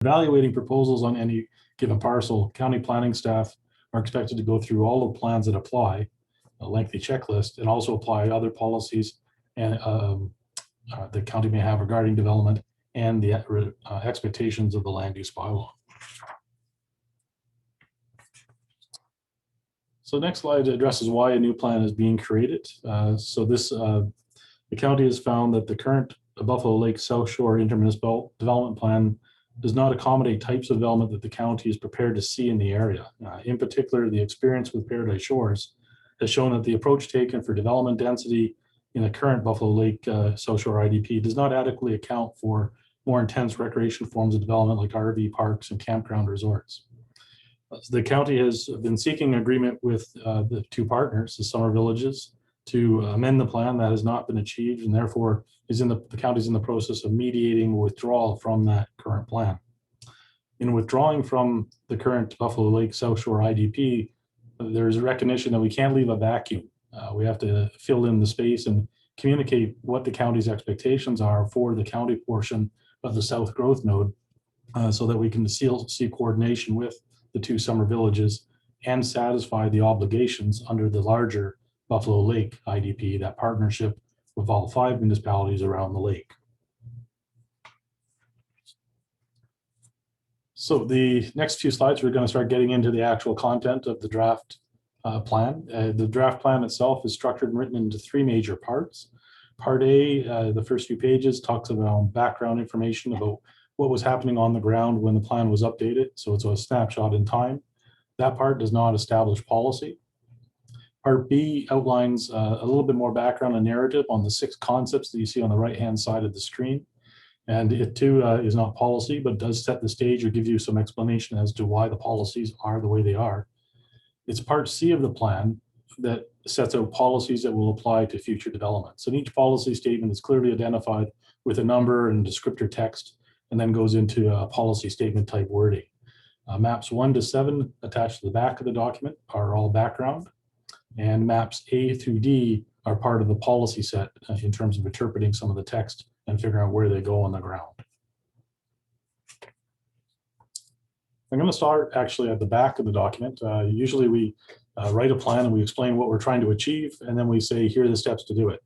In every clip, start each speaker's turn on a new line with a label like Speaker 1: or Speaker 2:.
Speaker 1: Evaluating proposals on any given parcel, county planning staff are expected to go through all the plans that apply, a lengthy checklist, and also apply other policies and the county may have regarding development and the expectations of the land use bylaw. So the next slide addresses why a new plan is being created. The county has found that the current Buffalo Lake South Shore Intermunicipal Development Plan does not accommodate types of development that the county is prepared to see in the area. In particular, the experience with Paradise Shores has shown that the approach taken for development density in the current Buffalo Lake South Shore IDP does not adequately account for more intense recreation forms of development like RV parks and campground resorts. The county has been seeking agreement with the two partners, the Summer Villages, to amend the plan. That has not been achieved, and therefore the county's in the process of mediating withdrawal from that current plan. In withdrawing from the current Buffalo Lake South Shore IDP, there's a recognition that we can't leave a vacuum. We have to fill in the space and communicate what the county's expectations are for the county portion of the South Growth Node, so that we can see coordination with the two Summer Villages and satisfy the obligations under the larger Buffalo Lake IDP, that partnership with all 5 municipalities around the lake. So the next few slides, we're going to start getting into the actual content of the draft plan. The draft plan itself is structured and written into 3 major parts. Part A, the first few pages, talks about background information about what was happening on the ground when the plan was updated. So it's a snapshot in time. That part does not establish policy. Part B outlines a little bit more background and narrative on the 6 concepts that you see on the right-hand side of the screen. And it too is not policy, but does set the stage or give you some explanation as to why the policies are the way they are. It's part C of the plan that sets out policies that will apply to future developments. And each policy statement is clearly identified with a number and descriptor text, and then goes into a policy statement type wording. Maps 1 to 7 attached to the back of the document are all background, and maps A through D are part of the policy set in terms of interpreting some of the text and figuring out where they go on the ground. I'm going to start actually at the back of the document. Usually we write a plan and we explain what we're trying to achieve, and then we say, here are the steps to do it.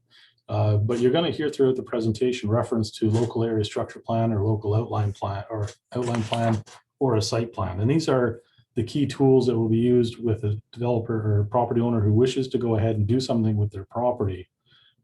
Speaker 1: But you're going to hear throughout the presentation reference to local area structure plan or local outline plan or a site plan. And these are the key tools that will be used with a developer or property owner who wishes to go ahead and do something with their property.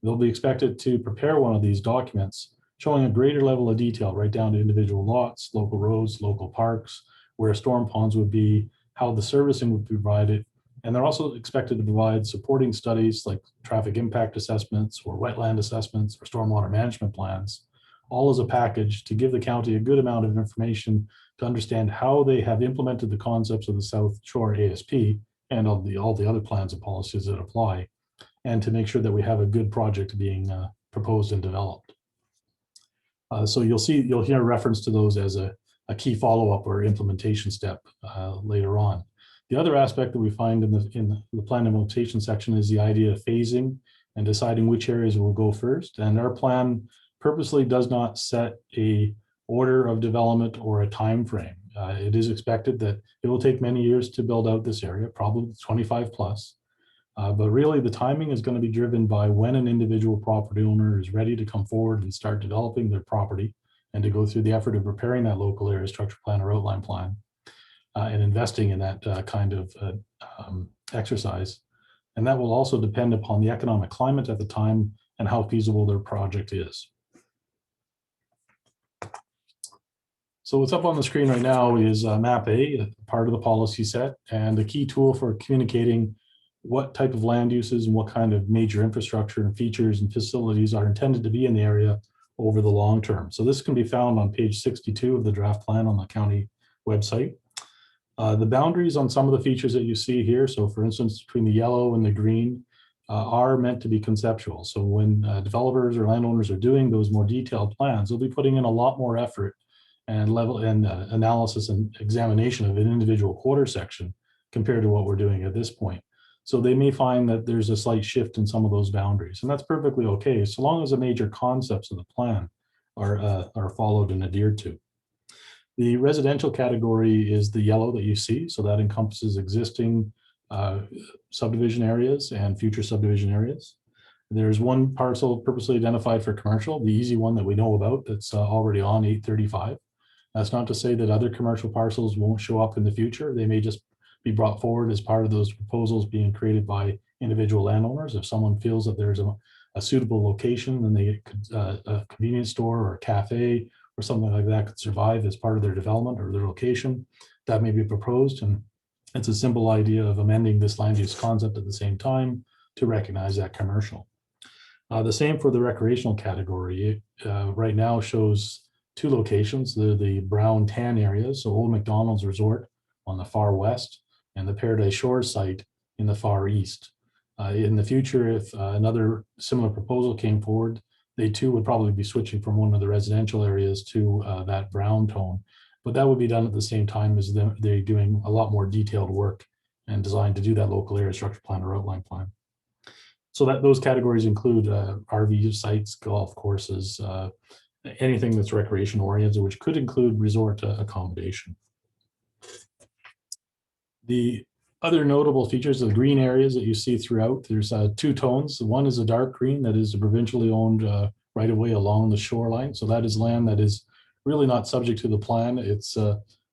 Speaker 1: They'll be expected to prepare one of these documents showing a greater level of detail right down to individual lots, local roads, local parks, where storm ponds would be, how the servicing would be provided. And they're also expected to provide supporting studies like traffic impact assessments or wetland assessments or stormwater management plans, all as a package to give the county a good amount of information to understand how they have implemented the concepts of the South Shore ASP and all the other plans and policies that apply, and to make sure that we have a good project being proposed and developed. So you'll hear reference to those as a key follow-up or implementation step later on. The other aspect that we find in the plan implementation section is the idea of phasing and deciding which areas will go first. And our plan purposely does not set a order of development or a time frame. It is expected that it will take many years to build out this area, probably 25 plus. But really the timing is going to be driven by when an individual property owner is ready to come forward and start developing their property and to go through the effort of preparing that local area structure plan or outline plan and investing in that kind of exercise. And that will also depend upon the economic climate at the time and how feasible their project is. So what's up on the screen right now is map A, part of the policy set, and a key tool for communicating what type of land uses and what kind of major infrastructure and features and facilities are intended to be in the area over the long term. So this can be found on page 62 of the draft plan on the county website. The boundaries on some of the features that you see here, so for instance, between the yellow and the green, are meant to be conceptual. So when developers or landowners are doing those more detailed plans, they'll be putting in a lot more effort and level and analysis and examination of an individual quarter section compared to what we're doing at this point. So they may find that there's a slight shift in some of those boundaries, and that's perfectly okay, so long as the major concepts of the plan are followed and adhered to. The residential category is the yellow that you see. So that encompasses existing subdivision areas and future subdivision areas. There's one parcel purposely identified for commercial, the easy one that we know about that's already on 835. That's not to say that other commercial parcels won't show up in the future. They may just be brought forward as part of those proposals being created by individual landowners. If someone feels that there's a suitable location, then they could, a convenience store or a cafe or something like that could survive as part of their development or their location. That may be proposed, and it's a simple idea of amending this land use concept at the same time to recognize that commercial. The same for the recreational category. It right now shows two locations, the brown tan areas, so Old McDonald's Resort on the far west and the Paradise Shores site in the far east. In the future, if another similar proposal came forward, they too would probably be switching from one of the residential areas to that brown tone. But that would be done at the same time as they're doing a lot more detailed work and designed to do that local area structure plan or outline plan. So that those categories include RV sites, golf courses, anything that's recreation oriented, which could include resort accommodation. The other notable features of the green areas that you see throughout, there's two tones. One is a dark green that is a provincially owned right of way along the shoreline. So that is land that is really not subject to the plan. It's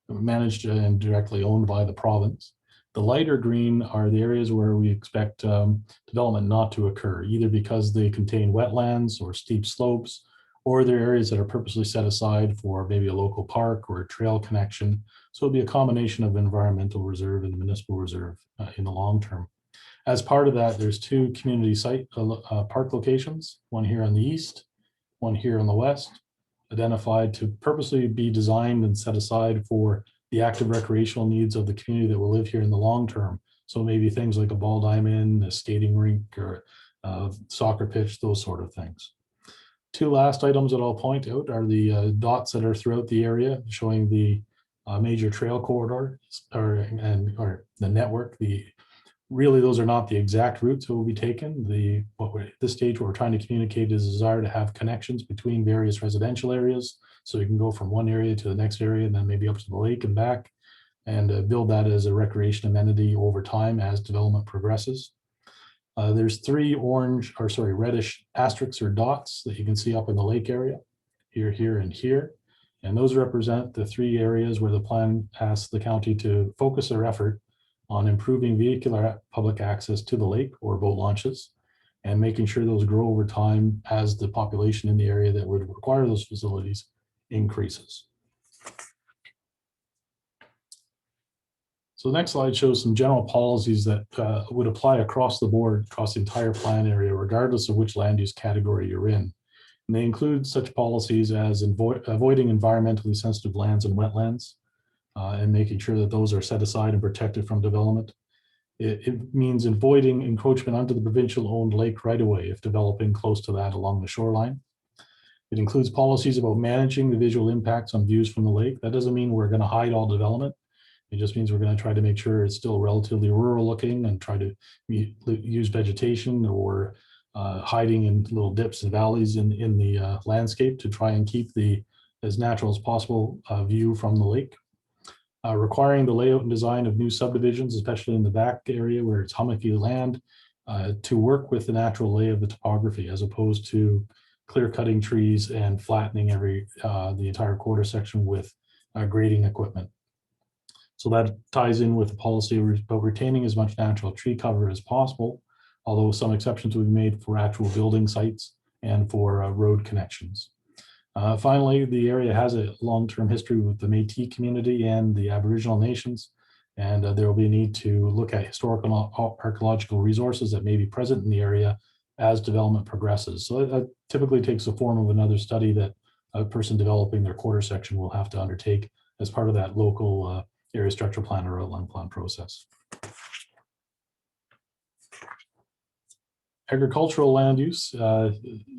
Speaker 1: managed and directly owned by the province. The lighter green are the areas where we expect development not to occur, either because they contain wetlands or steep slopes, or they're areas that are purposely set aside for maybe a local park or a trail connection. So it'll be a combination of environmental reserve and municipal reserve in the long term. As part of that, there's two community site park locations, one here on the east, one here on the west, identified to purposely be designed and set aside for the active recreational needs of the community that will live here in the long term. So maybe things like a ball diamond, a skating rink, or soccer pitch, those sort of things. Two last items that I'll point out are the dots that are throughout the area showing the major trail corridor or the network. Really, those are not the exact routes that will be taken. At this stage, what we're trying to communicate is a desire to have connections between various residential areas. So you can go from one area to the next area and then maybe up to the lake and back, and build that as a recreation amenity over time as development progresses. There's three reddish asterisks or dots that you can see up in the lake area, here, here, and here. And those represent the three areas where the plan asks the county to focus their effort on improving vehicular public access to the lake or boat launches, and making sure those grow over time as the population in the area that would require those facilities increases. So the next slide shows some general policies that would apply across the board, across the entire plan area, regardless of which land use category you're in. And they include such policies as avoiding environmentally sensitive lands and wetlands, and making sure that those are set aside and protected from development. It means avoiding encroachment onto the provincial owned lake right away if developing close to that along the shoreline. It includes policies about managing the visual impacts on views from the lake. That doesn't mean we're going to hide all development. It just means we're going to try to make sure it's still relatively rural looking and try to use vegetation or hiding in little dips and valleys in the landscape to try and keep as natural as possible view from the lake. Requiring the layout and design of new subdivisions, especially in the back area where it's hummocky land, to work with the natural lay of the topography as opposed to clear cutting trees and flattening the entire quarter section with grading equipment. So that ties in with the policy about retaining as much natural tree cover as possible, although some exceptions will be made for actual building sites and for road connections. Finally, the area has a long-term history with the Métis community and the Aboriginal nations, and there will be a need to look at historical archaeological resources that may be present in the area as development progresses. So that typically takes the form of another study that a person developing their quarter section will have to undertake as part of that local area structure plan or outline plan process. Agricultural land use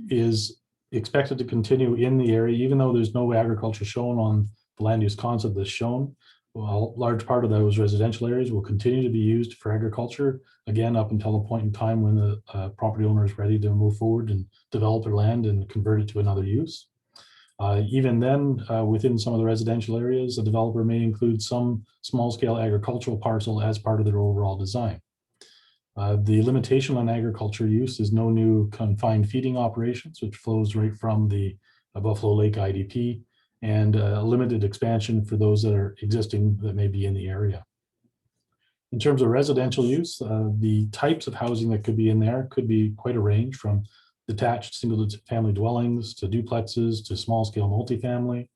Speaker 1: is expected to continue in the area, even though there's no agriculture shown on the land use concept that's shown. Well, a large part of those residential areas will continue to be used for agriculture, again, up until a point in time when the property owner is ready to move forward and develop their land and convert it to another use. Even then, within some of the residential areas, a developer may include some small-scale agricultural parcel as part of their overall design. The limitation on agriculture use is no new confined feeding operations, which flows right from the Buffalo Lake IDP, and limited expansion for those that are existing that may be in the area. In terms of residential use, the types of housing that could be in there could be quite a range, from detached single-family dwellings to duplexes to small-scale multifamily.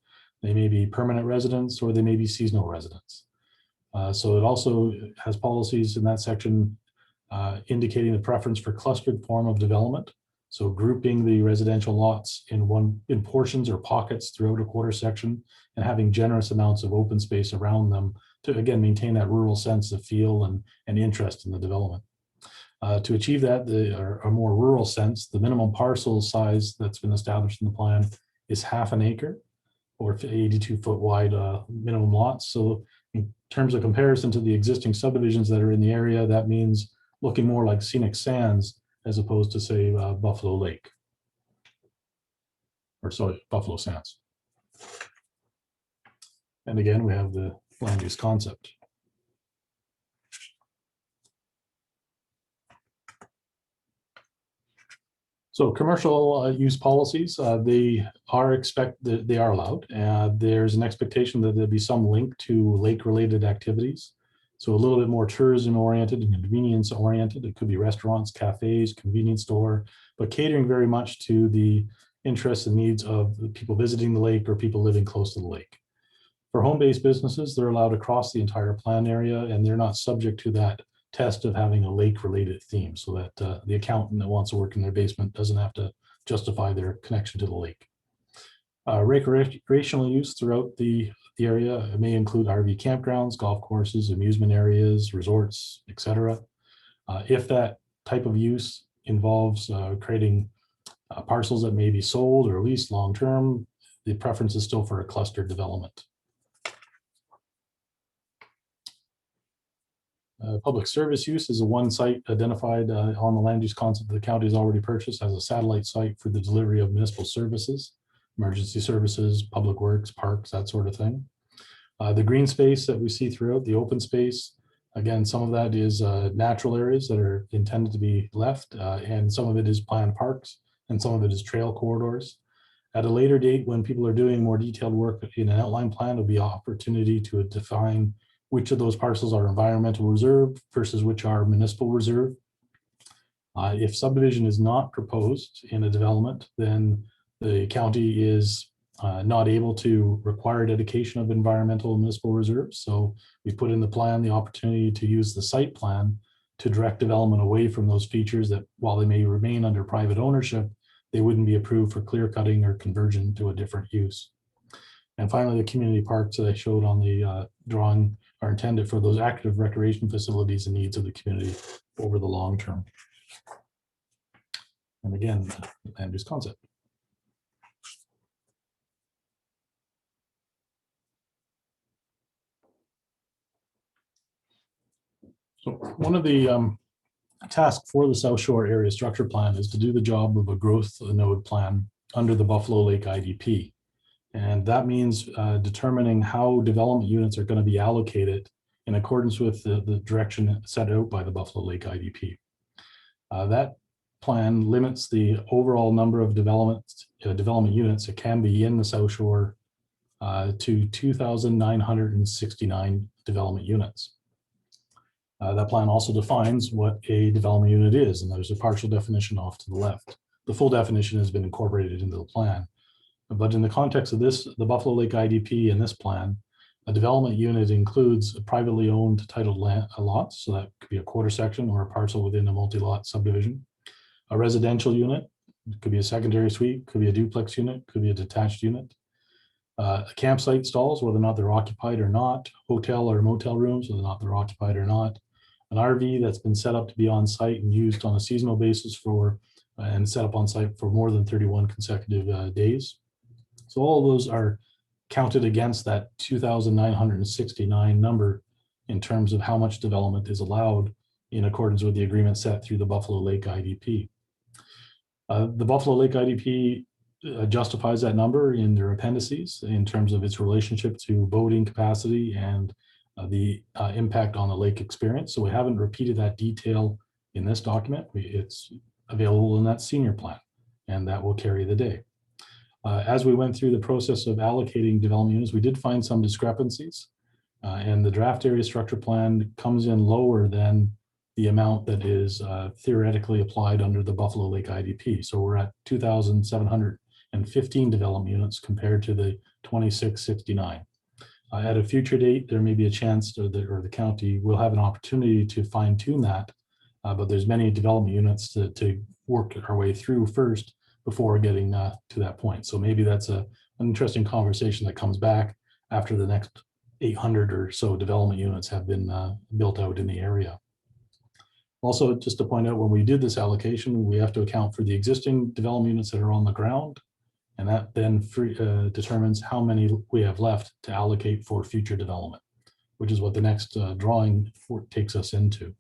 Speaker 1: They may be permanent residents or they may be seasonal residents. So it also has policies in that section indicating the preference for clustered form of development. So grouping the residential lots in portions or pockets throughout a quarter section and having generous amounts of open space around them to, again, maintain that rural sense of feel and interest in the development. To achieve that, a more rural sense, the minimum parcel size that's been established in the plan is 1/2 acre or 82-foot wide minimum lots. So in terms of comparison to the existing subdivisions that are in the area, that means looking more like scenic sands as opposed to, say, Buffalo Lake. Or sorry, Buffalo Sands. And again, we have the land use concept. So commercial use policies, they are allowed. There's an expectation that there'll be some link to lake-related activities. So a little bit more tourism-oriented and convenience-oriented. It could be restaurants, cafes, convenience store, but catering very much to the interests and needs of the people visiting the lake or people living close to the lake. For home-based businesses, they're allowed across the entire plan area, and they're not subject to that test of having a lake-related theme, so that the accountant that wants to work in their basement doesn't have to justify their connection to the lake. Recreational use throughout the area may include RV campgrounds, golf courses, amusement areas, resorts, etc. If that type of use involves creating parcels that may be sold or leased long-term, the preference is still for a clustered development. Public service use is a one site identified on the land use concept that the county has already purchased as a satellite site for the delivery of municipal services, emergency services, public works, parks, that sort of thing. The green space that we see throughout, the open space, again, some of that is natural areas that are intended to be left, and some of it is planned parks, and some of it is trail corridors. At a later date, when people are doing more detailed work in an outline plan, there'll be opportunity to define which of those parcels are environmental reserve versus which are municipal reserve. If subdivision is not proposed in a development, then the county is not able to require dedication of environmental and municipal reserves. So we put in the plan the opportunity to use the site plan to direct development away from those features that, while they may remain under private ownership, they wouldn't be approved for clear cutting or conversion to a different use. And finally, the community parks that I showed on the drawing are intended for those active recreation facilities and needs of the community over the long term. And again, land use concept. So one of the tasks for the South Shore Area Structure Plan is to do the job of a growth node plan under the Buffalo Lake IDP. And that means determining how development units are going to be allocated in accordance with the direction set out by the Buffalo Lake IDP. That plan limits the overall number of development units that can be in the South Shore to 2,969 development units. That plan also defines what a development unit is, and there's a partial definition off to the left. The full definition has been incorporated into the plan. But in the context of this, the Buffalo Lake IDP in this plan, a development unit includes a privately owned titled lots, so that could be a quarter section or a parcel within a multi-lot subdivision. A residential unit, it could be a secondary suite, could be a duplex unit, could be a detached unit. Campsite stalls, whether or not they're occupied or not, hotel or motel rooms, whether or not they're occupied or not. An RV that's been set up to be on site and used on a seasonal basis for and set up on site for more than 31 consecutive days. So all of those are counted against that 2,969 number in terms of how much development is allowed in accordance with the agreement set through the Buffalo Lake IDP. The Buffalo Lake IDP justifies that number in their appendices in terms of its relationship to boating capacity and the impact on the lake experience. So we haven't repeated that detail in this document. It's available in that senior plan, and that will carry the day. As we went through the process of allocating development units, we did find some discrepancies, and the draft area structure plan comes in lower than the amount that is theoretically applied under the Buffalo Lake IDP. So we're at 2,715 development units compared to the 2,669. At a future date, there may be a chance or the county will have an opportunity to fine tune that, but there's many development units to work our way through first before getting to that point. So maybe that's an interesting conversation that comes back after the next 800 or so development units have been built out in the area. Also, just to point out, when we did this allocation, we have to account for the existing development units that are on the ground, and that then determines how many we have left to allocate for future development, which is what the next drawing takes us into.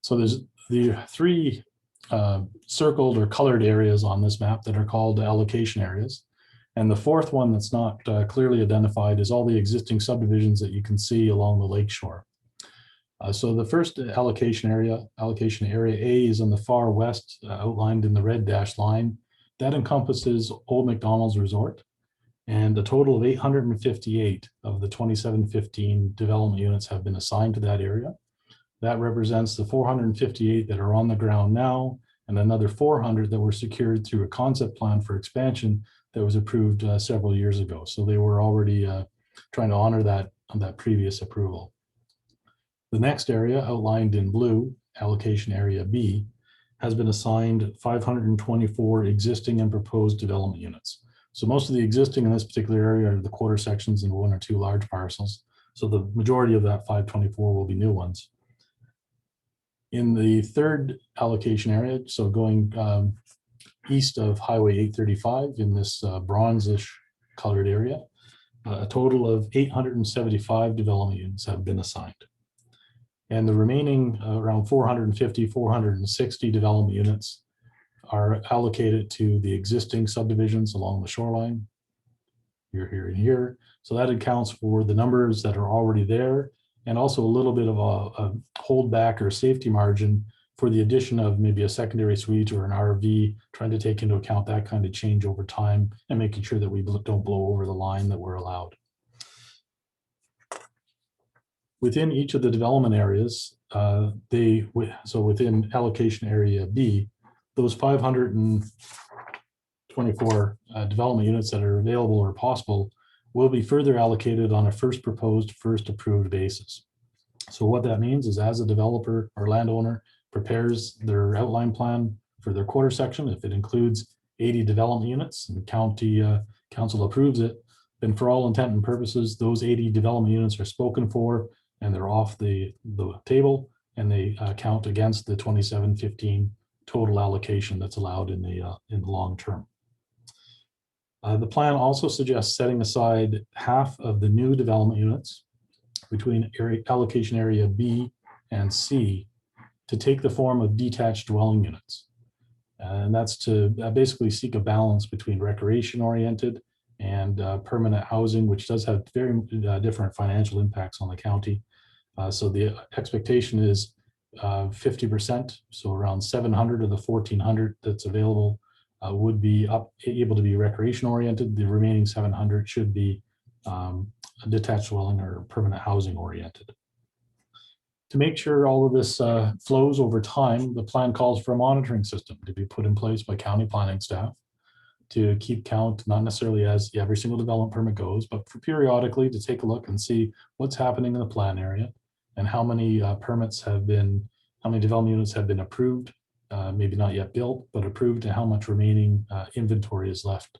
Speaker 1: So there's the three circled or colored areas on this map that are called allocation areas. And the fourth one that's not clearly identified is all the existing subdivisions that you can see along the lakeshore. So the first allocation area A, is on the far west, outlined in the red dashed line. That encompasses Old McDonald's Resort, and a total of 858 of the 2715 development units have been assigned to that area. That represents the 458 that are on the ground now, and another 400 that were secured through a concept plan for expansion that was approved several years ago. So they were already trying to honor that previous approval. The next area, outlined in blue, allocation area B, has been assigned 524 existing and proposed development units. So most of the existing in this particular area are the quarter sections and one or two large parcels. So the majority of that 524 will be new ones. In the third allocation area, so going east of Highway 835 in this bronzish colored area, a total of 875 development units have been assigned. And the remaining around 450, 460 development units are allocated to the existing subdivisions along the shoreline, here, and here. So that accounts for the numbers that are already there, and also a little bit of a holdback or safety margin for the addition of maybe a secondary suite or an RV, trying to take into account that kind of change over time and making sure that we don't blow over the line that we're allowed. Within each of the development areas, so within allocation area B, those 524 development units that are available or possible will be further allocated on a first proposed, first approved basis. So what that means is, as a developer or landowner prepares their outline plan for their quarter section, if it includes 80 development units and county council approves it, then for all intent and purposes, those 80 development units are spoken for and they're off the table, and they count against the 2715 total allocation that's allowed in the long term. The plan also suggests setting aside half of the new development units between allocation area B and C to take the form of detached dwelling units. And that's to basically seek a balance between recreation oriented and permanent housing, which does have very different financial impacts on the county. So the expectation is 50%, so around 700 of the 1,400 that's available would be able to be recreation oriented. The remaining 700 should be a detached dwelling or permanent housing oriented. To make sure all of this flows over time, the plan calls for a monitoring system to be put in place by county planning staff to keep count, not necessarily as every single development permit goes, but for periodically to take a look and see what's happening in the plan area and how many how many development units have been approved, maybe not yet built, but approved, and how much remaining inventory is left.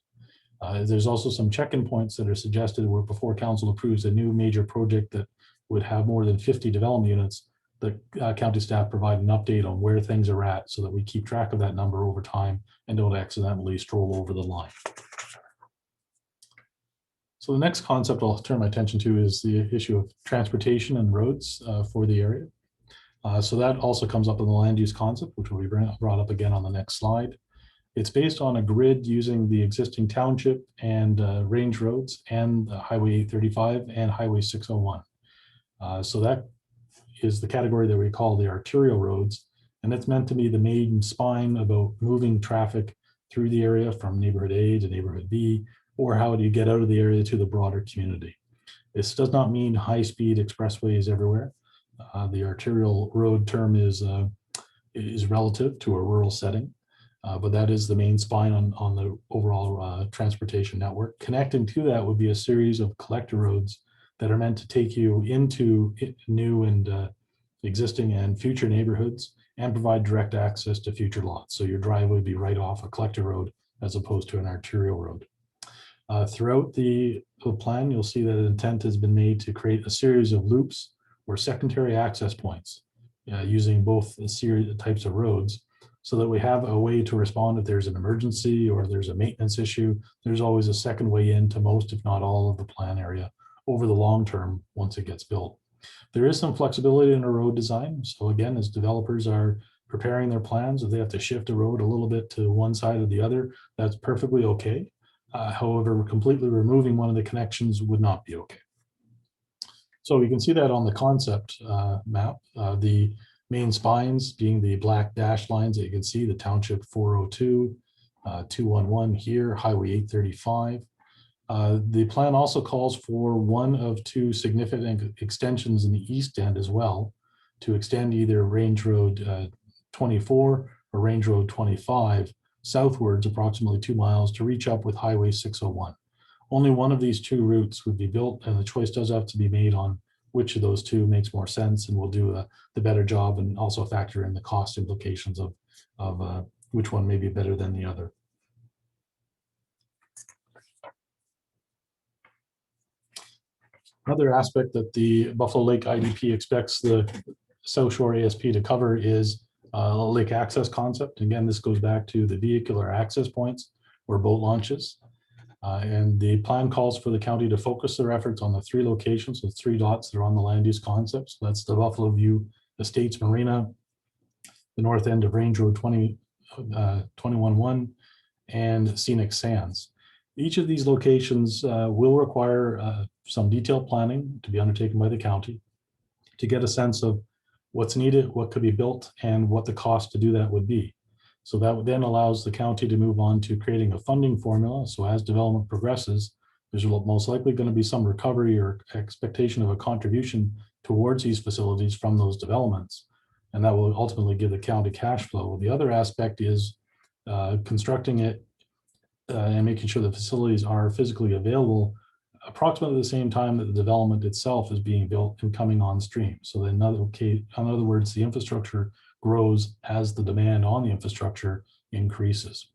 Speaker 1: There's also some check-in points that are suggested where before council approves a new major project that would have more than 50 development units, the county staff provide an update on where things are at so that we keep track of that number over time and don't accidentally stroll over the line. So the next concept I'll turn my attention to is the issue of transportation and roads for the area. So that also comes up in the land use concept, which will be brought up again on the next slide. It's based on a grid using the existing township and range roads and Highway 835 and Highway 601. So that is the category that we call the arterial roads. And it's meant to be the main spine about moving traffic through the area from neighborhood A to neighborhood B, or how do you get out of the area to the broader community. This does not mean high-speed expressways everywhere. The arterial road term is relative to a rural setting, but that is the main spine on the overall transportation network. Connecting to that would be a series of collector roads that are meant to take you into new and existing and future neighborhoods and provide direct access to future lots. So your driveway would be right off a collector road as opposed to an arterial road. Throughout the plan, you'll see that intent has been made to create a series of loops or secondary access points using both the series of types of roads, so that we have a way to respond if there's an emergency or there's a maintenance issue. There's always a second way into most, if not all, of the plan area over the long term once it gets built. There is some flexibility in a road design. So again, as developers are preparing their plans, if they have to shift a road a little bit to one side or the other, that's perfectly okay. However, completely removing one of the connections would not be okay. So you can see that on the concept map, the main spines being the black dashed lines that you can see, the Township 402, 211 here, Highway 835. The plan also calls for one of two significant extensions in the east end as well, to extend either Range Road 24 or Range Road 25 southwards approximately 2 miles to reach up with Highway 601. Only one of these two routes would be built, and the choice does have to be made on which of those two makes more sense, and we'll do the better job and also factor in the cost implications of which one may be better than the other. Another aspect that the Buffalo Lake IDP expects the South Shore ASP to cover is a lake access concept. Again, this goes back to the vehicular access points or boat launches. And the plan calls for the county to focus their efforts on the three locations, the three dots that are on the land use concepts. So that's the Buffalo View Estates Marina, the north end of Range Road 211, and Scenic Sands. Each of these locations will require some detailed planning to be undertaken by the county to get a sense of what's needed, what could be built, and what the cost to do that would be. So that then allows the county to move on to creating a funding formula. So as development progresses, there's most likely going to be some recovery or expectation of a contribution towards these facilities from those developments. And that will ultimately give the county cash flow. The other aspect is constructing it and making sure the facilities are physically available approximately the same time that the development itself is being built and coming on stream. So in other words, the infrastructure grows as the demand on the infrastructure increases.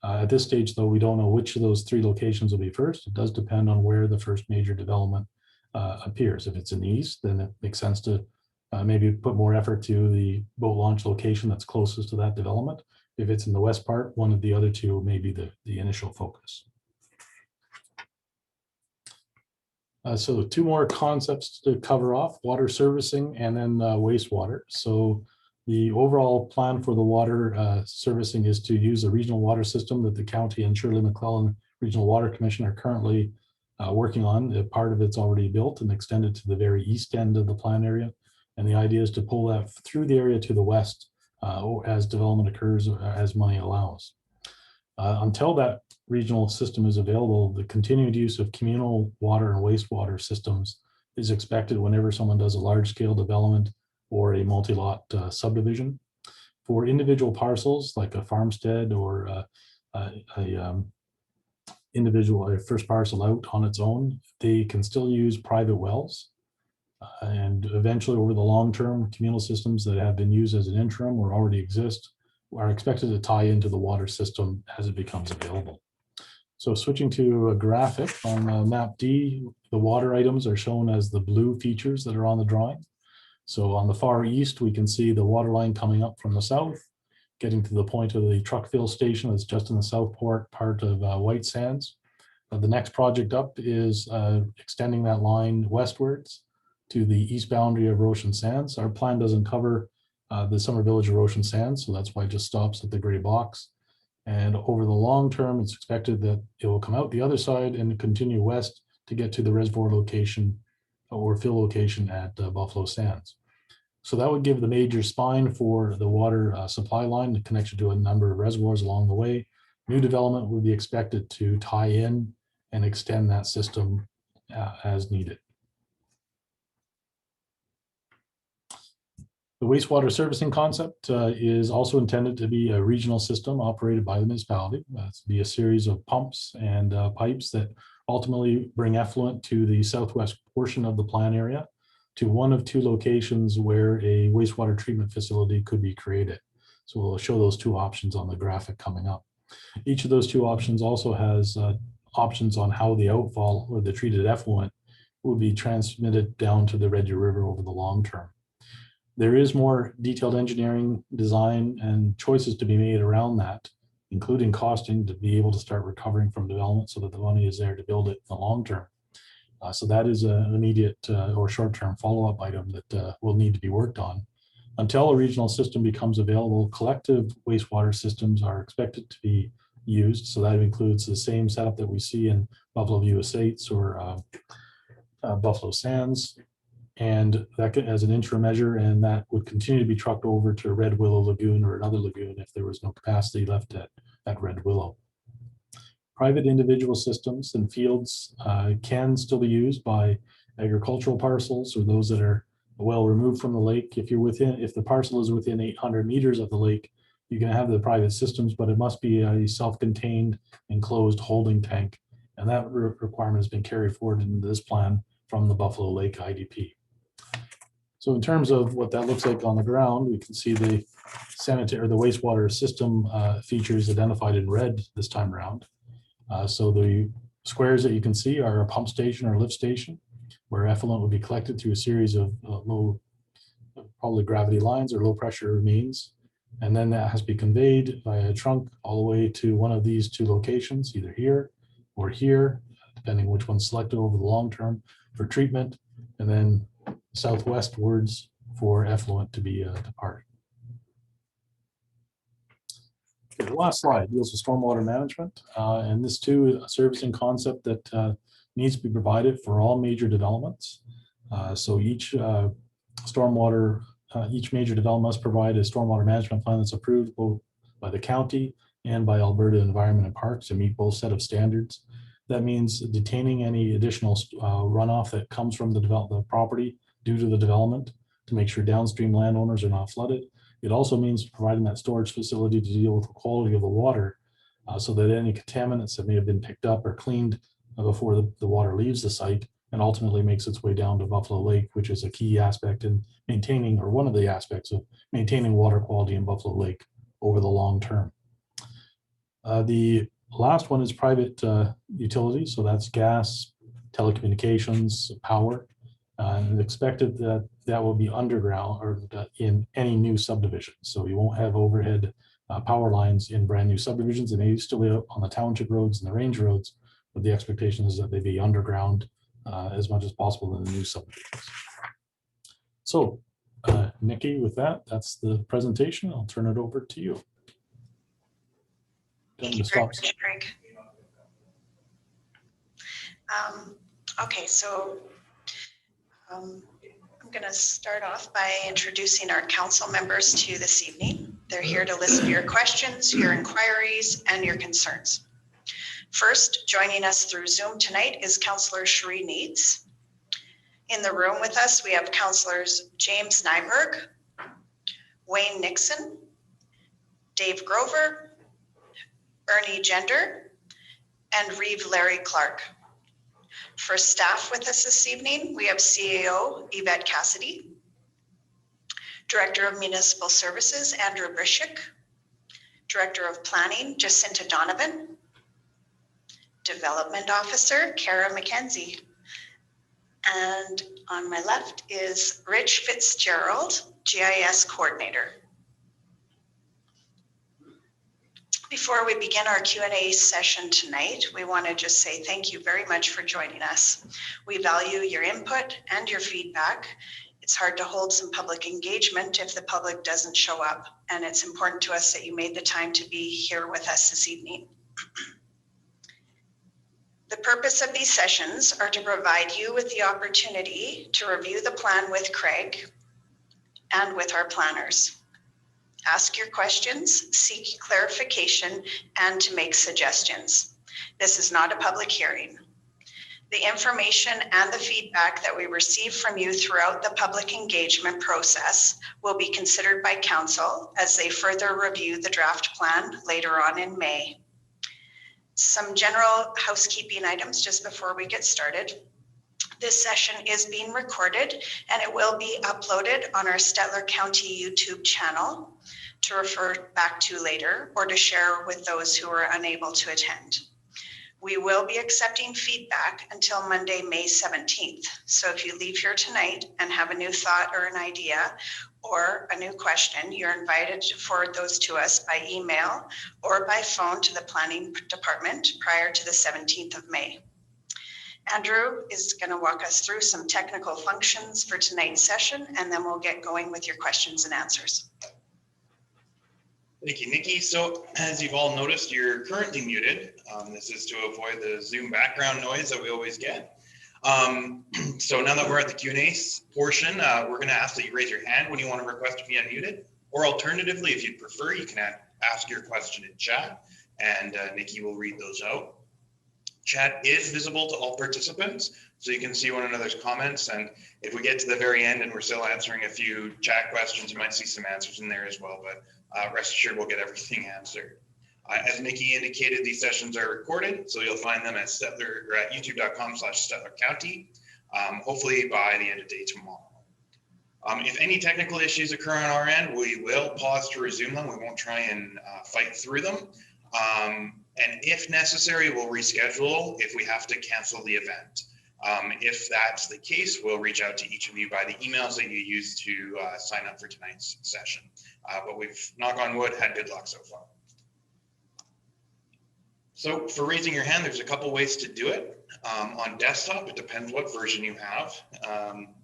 Speaker 1: At this stage, though, we don't know which of those three locations will be first. It does depend on where the first major development appears. If it's in the east, then it makes sense to maybe put more effort to the boat launch location that's closest to that development. If it's in the west part, one of the other two may be the initial focus. So two more concepts to cover off: water servicing and then wastewater. So the overall plan for the water servicing is to use a regional water system that the county and Shirley McClellan Regional Water Commission are currently working on. Part of it's already built and extended to the very east end of the plan area. And the idea is to pull that through the area to the west as development occurs, as money allows. Until that regional system is available, the continued use of communal water and wastewater systems is expected whenever someone does a large-scale development or a multi-lot subdivision. For individual parcels like a farmstead or a first parcel out on its own, they can still use private wells. And eventually, over the long term, communal systems that have been used as an interim or already exist are expected to tie into the water system as it becomes available. So switching to a graphic on map D, the water items are shown as the blue features that are on the drawing. So on the far east, we can see the water line coming up from the south, getting to the point of the truck fill station that's just in the southport part of White Sands. The next project up is extending that line westwards to the east boundary of Roshan Sands. Our plan doesn't cover the summer village of Roshan Sands, so that's why it just stops at the gray box. And over the long term, it's expected that it will come out the other side and continue west to get to the reservoir location or fill location at Buffalo Sands. So that would give the major spine for the water supply line, the connection to a number of reservoirs along the way. New development would be expected to tie in and extend that system as needed. The wastewater servicing concept is also intended to be a regional system operated by the municipality. It's be a series of pumps and pipes that ultimately bring effluent to the southwest portion of the plan area to one of two locations where a wastewater treatment facility could be created. So we'll show those two options on the graphic coming up. Each of those two options also has options on how the outfall or the treated effluent will be transmitted down to the Red Deer River over the long term. There is more detailed engineering, design, and choices to be made around that, including costing to be able to start recovering from development so that the money is there to build it in the long term. So that is an immediate or short-term follow-up item that will need to be worked on. Until a regional system becomes available, collective wastewater systems are expected to be used. So that includes the same setup that we see in Buffalo View Estates or Buffalo Sands. And that as an interim measure, and that would continue to be trucked over to Red Willow Lagoon or another lagoon if there was no capacity left at Red Willow. Private individual systems and fields can still be used by agricultural parcels or those that are well removed from the lake. If the parcel is within 800 meters of the lake, you can have the private systems, but it must be a self-contained enclosed holding tank. And that requirement has been carried forward into this plan from the Buffalo Lake IDP. So in terms of what that looks like on the ground, we can see the sanitary or the wastewater system features identified in red this time around. So the squares that you can see are a pump station or lift station where effluent will be collected through a series of low, probably gravity lines or low pressure means. And then that has to be conveyed by a trunk all the way to one of these two locations, either here or here, depending which one's selected over the long term for treatment, and then southwestwards for effluent to be departed. Okay, the last slide deals with stormwater management, and this too is a servicing concept that needs to be provided for all major developments. So each major development must provide a stormwater management plan that's approved both by the county and by Alberta Environment and Parks to meet both set of standards. That means detaining any additional runoff that comes from the property due to the development to make sure downstream landowners are not flooded. It also means providing that storage facility to deal with the quality of the water so that any contaminants that may have been picked up are cleaned before the water leaves the site and ultimately makes its way down to Buffalo Lake, which is a key aspect in maintaining, or one of the aspects of maintaining water quality in Buffalo Lake over the long term. The last one is private utilities, so that's gas, telecommunications, power. And expected that will be underground or in any new subdivision. So you won't have overhead power lines in brand new subdivisions. They may still be on the township roads and the range roads, but the expectation is that they be underground as much as possible in the new subdivisions. So Nikki, with that, that's the presentation. I'll turn it over to you.
Speaker 2: Thank you very much, Greg. Okay, so I'm going to start off by introducing our council members to you this evening. They're here to listen to your questions, your inquiries, and your concerns. First, joining us through Zoom tonight is Councillor Cherie Needs. In the room with us, we have Councillors James Nyberg, Wayne Nixon, Dave Grover, Ernie Gender, and Reeve Larry Clark. For staff with us this evening, we have CAO Yvette Cassidy, Director of Municipal Services Andrew Brishik, Director of Planning Jacinta Donovan, Development Officer Kara McKenzie, and on my left is Rich Fitzgerald, GIS Coordinator. Before we begin our Q&A session tonight, we want to just say thank you very much for joining us. We value your input and your feedback It's hard to hold some public engagement if the public doesn't show up, and it's important to us that you made the time to be here with us this evening. The purpose of these sessions are to provide you with the opportunity to review the plan with Craig and with our planners. Ask your questions, seek clarification, and to make suggestions. This is not a public hearing. The information and the feedback that we receive from you throughout the public engagement process will be considered by council as they further review the draft plan later on in May. Some general housekeeping items just before we get started. This session is being recorded and it will be uploaded on our Stettler County YouTube channel to refer back to later or to share with those who are unable to attend. We will be accepting feedback until Monday, May 17th. So if you leave here tonight and have a new thought or an idea or a new question, you're invited to forward those to us by email or by phone to the planning department prior to the 17th of May. Andrew is going to walk us through some technical functions for tonight's session, and then we'll get going with your questions and answers.
Speaker 3: Thank you, Nikki. So as you've all noticed, you're currently muted. This is to avoid the Zoom background noise that we always get. So now that we're at the Q&A portion, we're going to ask that you raise your hand when you want to request to be unmuted, or alternatively, if you'd prefer, you can ask your question in chat, and Nikki will read those out. Chat is visible to all participants, so you can see one another's comments, and if we get to the very end and we're still answering a few chat questions, you might see some answers in there as well, but rest assured we'll get everything answered. As Nikki indicated, these sessions are recorded, so you'll find them at Stettler or at youtube.com/StettlerCounty, hopefully by the end of day tomorrow. If any technical issues occur on our end, we will pause to resume them. We won't try and fight through them. And if necessary, we'll reschedule if we have to cancel the event. If that's the case, we'll reach out to each of you by the emails that you used to sign up for tonight's session. But we've, knock on wood, had good luck so far. So for raising your hand, there's a couple ways to do it. On desktop, it depends what version you have.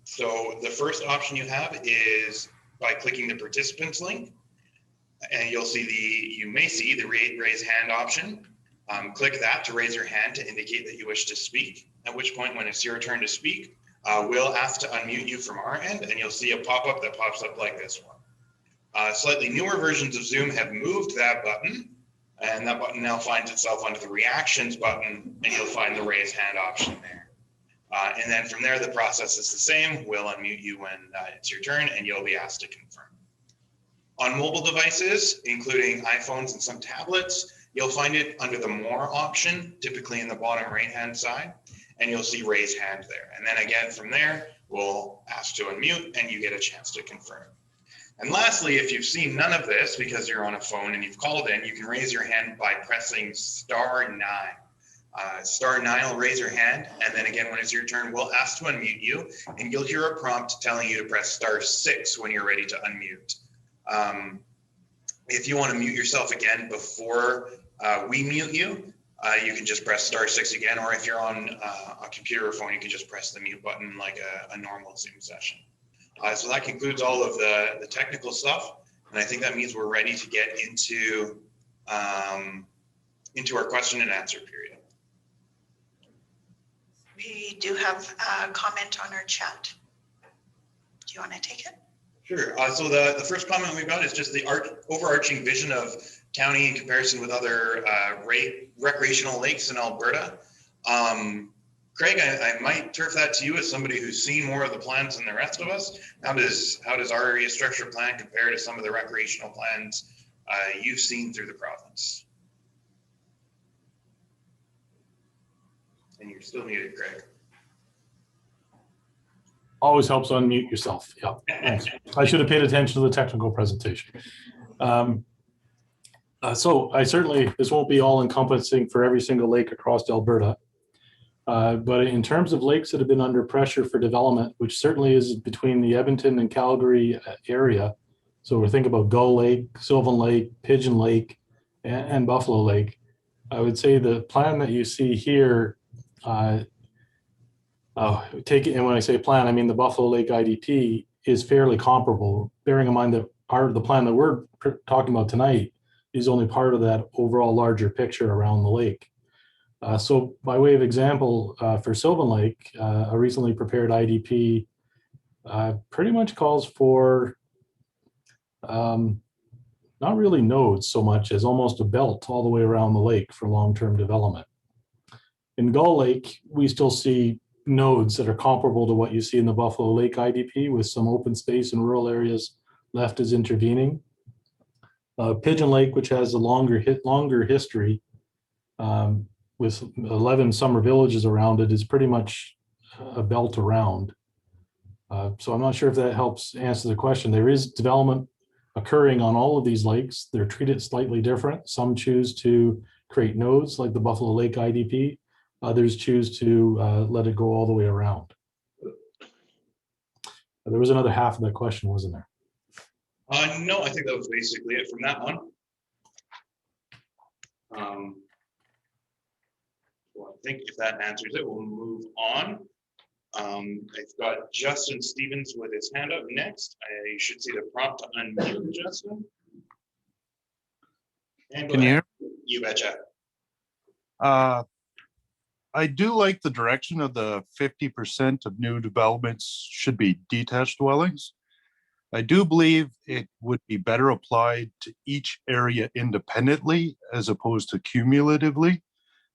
Speaker 3: So the first option you have is by clicking the participants link, and you'll see you may see the raise hand option. Click that to raise your hand to indicate that you wish to speak, at which point when it's your turn to speak, we'll ask to unmute you from our end, and you'll see a pop-up that pops up like this one. Slightly newer versions of Zoom have moved that button, and that button now finds itself under the reactions button, and you'll find the raise hand option there. And then from there, the process is the same. We'll unmute you when it's your turn, and you'll be asked to confirm. On mobile devices, including iPhones and some tablets, you'll find it under the More option, typically in the bottom right-hand side, and you'll see raise hand there. And then again, from there, we'll ask to unmute, and you get a chance to confirm. And lastly, if you've seen none of this because you're on a phone and you've called in, you can raise your hand by pressing *9. *9 will raise your hand, and then again, when it's your turn, we'll ask to unmute you, and you'll hear a prompt telling you to press *6 when you're ready to unmute. If you want to mute yourself again before we mute you, you can just press *6 again, or if you're on a computer or phone, you can just press the mute button like a normal Zoom session. So that concludes all of the technical stuff, and I think that means we're ready to get into our question and answer period.
Speaker 2: We do have a comment on our chat. Do you want to take it?
Speaker 3: Sure. So the first comment we got is just the overarching vision of county in comparison with other recreational lakes in Alberta. Craig, I might turf that to you as somebody who's seen more of the plans than the rest of us. How does our area structure plan compare to some of the recreational plans you've seen through the province? And you're still muted, Craig.
Speaker 1: Always helps unmute yourself. Yeah, thanks. I should have paid attention to the technical presentation. So this won't be all encompassing for every single lake across Alberta. But in terms of lakes that have been under pressure for development, which certainly is between the Edmonton and Calgary area. So we're thinking about Gull Lake, Sylvan Lake, Pigeon Lake, and Buffalo Lake. I would say the plan that you see here, take it, and when I say plan, I mean the Buffalo Lake IDP is fairly comparable, bearing in mind that the plan that we're talking about tonight is only part of that overall larger picture around the lake. So by way of example, for Sylvan Lake, a recently prepared IDP pretty much calls for not really nodes so much as almost a belt all the way around the lake for long-term development. In Gull Lake, we still see nodes that are comparable to what you see in the Buffalo Lake IDP, with some open space and rural areas left as intervening. Pigeon Lake, which has a longer history with 11 summer villages around it, is pretty much a belt around. So I'm not sure if that helps answer the question. There is development occurring on all of these lakes. They're treated slightly different. Some choose to create nodes like the Buffalo Lake IDP. Others choose to let it go all the way around. There was another half of that question, wasn't there?
Speaker 3: No, I think that was basically it from that one. Well, I think if that answers it, we'll move on. I've got Justin Stevens with his hand up next. I should see the prompt to unmute Justin. And
Speaker 4: Can you hear?
Speaker 3: You betcha.
Speaker 4: I do like the direction of the 50% of new developments should be detached dwellings. I do believe it would be better applied to each area independently as opposed to cumulatively.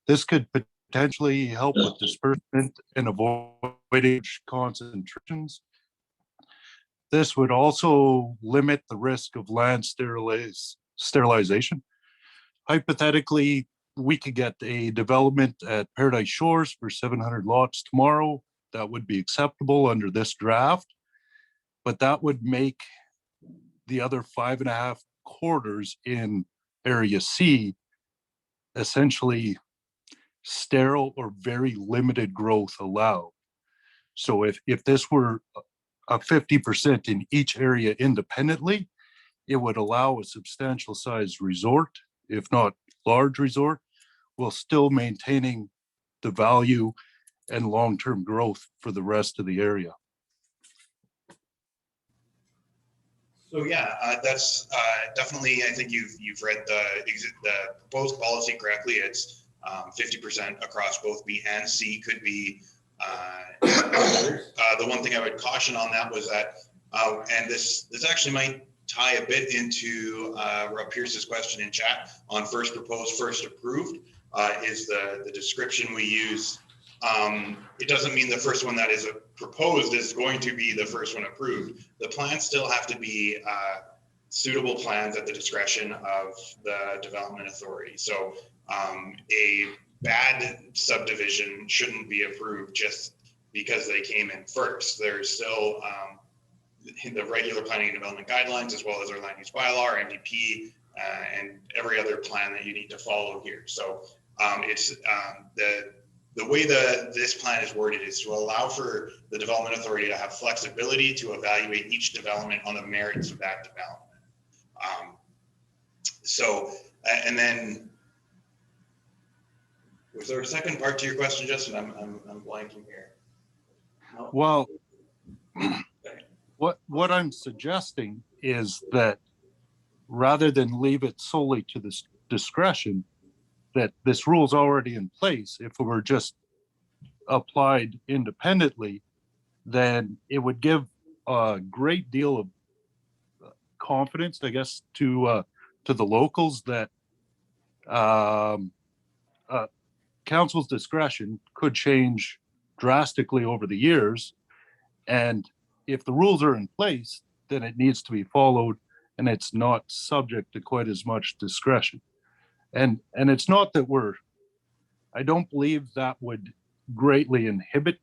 Speaker 4: This could potentially help with disbursement and avoiding concentrations. This would also limit the risk of land sterilization. Hypothetically, we could get a development at Paradise Shores for 700 lots tomorrow. That would be acceptable under this draft, but that would make the other 5.5 quarters in Area C essentially sterile or very limited growth allowed. So if this were a 50% in each area independently, it would allow a substantial sized resort, if not large resort, while still maintaining the value and long-term growth for the rest of the area.
Speaker 3: So yeah, that's definitely, I think you've read the proposed policy correctly. It's 50% across both B and C could be the one thing I would caution on that was that, and this actually might tie a bit into Rob Pierce's question in chat on first proposed, first approved, is the description we use. It doesn't mean the first one that is proposed is going to be the first one approved. The plans still have to be suitable plans at the discretion of the development authority. So a bad subdivision shouldn't be approved just because they came in first. There's still the regular planning and development guidelines, as well as our land use bylaw, our MDP, and every other plan that you need to follow here. So it's the way this plan is worded is to allow for the development authority to have flexibility to evaluate each development on the merits of that development. And then, was there a second part to your question, Justin? I'm blanking here.
Speaker 4: Well, what I'm suggesting is that rather than leave it solely to the discretion, that this rule is already in place. If it were just applied independently, then it would give a great deal of confidence, I guess, to the locals that council's discretion could change drastically over the years. And if the rules are in place, then it needs to be followed, and it's not subject to quite as much discretion. And it's not that I don't believe that would greatly inhibit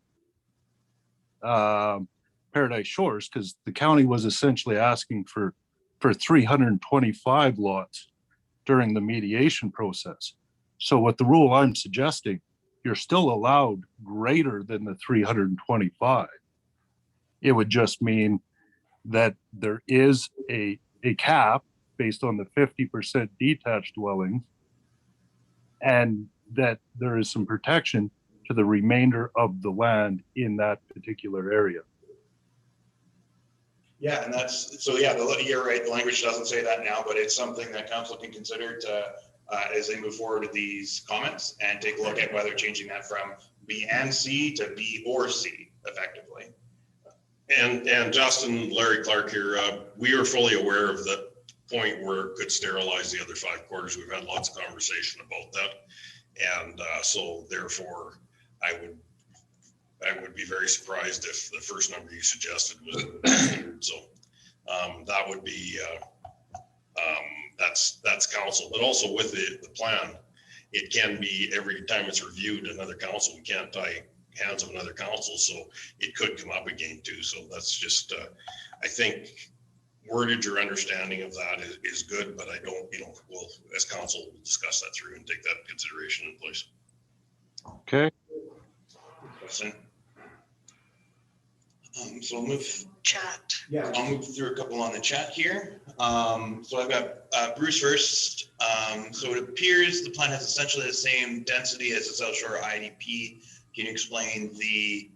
Speaker 4: Paradise Shores, because the county was essentially asking for 325 lots during the mediation process. So with the rule I'm suggesting, you're still allowed greater than the 325. It would just mean that there is a cap based on the 50% detached dwellings, and that there is some protection to the remainder of the land in that particular area.
Speaker 3: Yeah, and that's, so yeah, you're right, the language doesn't say that now, but it's something that council can consider to, as they move forward with these comments and take a look at whether changing that from B and C to B or C effectively.
Speaker 5: And Justin, Larry Clark here, we are fully aware of the point where it could sterilize the other 5 quarters. We've had lots of conversation about that. And so therefore, I would be very surprised if the first number you suggested was considered. So that would be, that's council, but also with the plan, it can be every time it's reviewed another council. We can't tie hands of another council, so it could come up again too. So that's just, I think wordage or understanding of that is good, but I don't, we'll, as council, we'll discuss that through and take that consideration in place.
Speaker 4: Okay.
Speaker 3: Question. So I'll move.
Speaker 2: Chat.
Speaker 3: Yeah, I'll move through a couple on the chat here. So I've got Bruce first. So it appears the plan has essentially the same density as the South Shore IDP. Can you explain the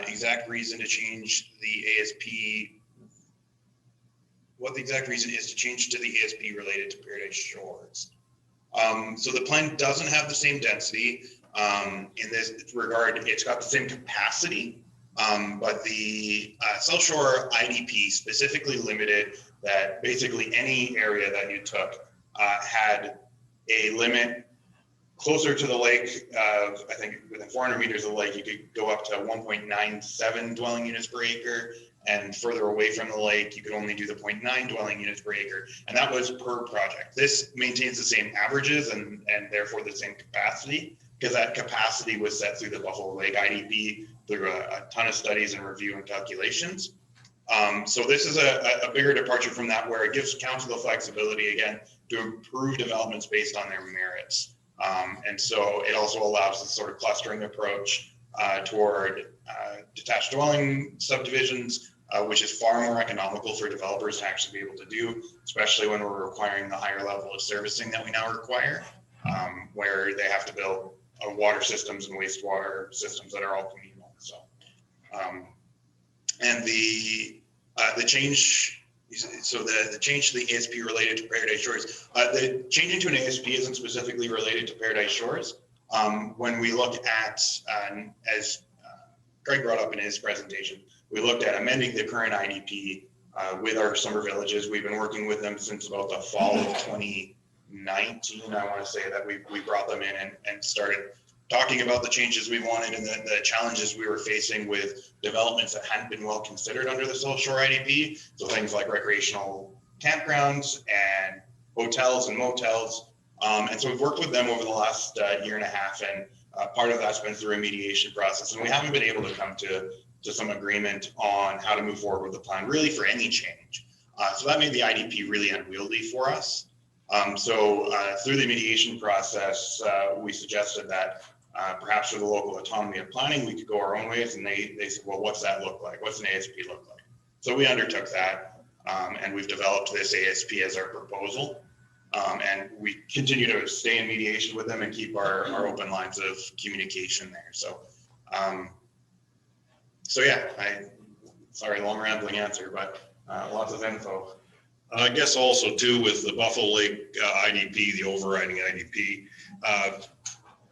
Speaker 3: exact reason to change the ASP? What the exact reason is to change to the ASP related to Paradise Shores? So the plan doesn't have the same density. In this regard, it's got the same capacity. But the South Shore IDP specifically limited that basically any area that you took had a limit closer to the lake. I think within 400 meters of the lake, you could go up to 1.97 dwelling units per acre. And further away from the lake, you could only do the 0.9 dwelling units per acre. And that was per project. This maintains the same averages and therefore the same capacity, because that capacity was set through the Buffalo Lake IDP through a ton of studies and review and calculations. So this is a bigger departure from that, where it gives council the flexibility again to improve developments based on their merits. And so it also allows this sort of clustering approach toward detached dwelling subdivisions, which is far more economical for developers to actually be able to do, especially when we're requiring the higher level of servicing that we now require, where they have to build water systems and wastewater systems that are all communal. So, and the change, so the change to the ASP related to Paradise Shores, the changing to an ASP isn't specifically related to Paradise Shores. When we look at, as Greg brought up in his presentation, we looked at amending the current IDP with our summer villages. We've been working with them since about the fall of 2019. I want to say that we brought them in and started talking about the changes we wanted and the challenges we were facing with developments that hadn't been well considered under the South Shore IDP. So things like recreational campgrounds and hotels and motels. And so we've worked with them over the last year and a half, and part of that's been through a mediation process. And we haven't been able to come to some agreement on how to move forward with the plan, really for any change. So that made the IDP really unwieldy for us. So through the mediation process, we suggested that perhaps for the local autonomy of planning, we could go our own ways. And they said, well, what's that look like? What's an ASP look like? So we undertook that, and we've developed this ASP as our proposal. And we continue to stay in mediation with them and keep our open lines of communication there. So, so yeah, sorry, long rambling answer, but lots of info.
Speaker 5: I guess also too with the Buffalo Lake IDP, the overriding IDP,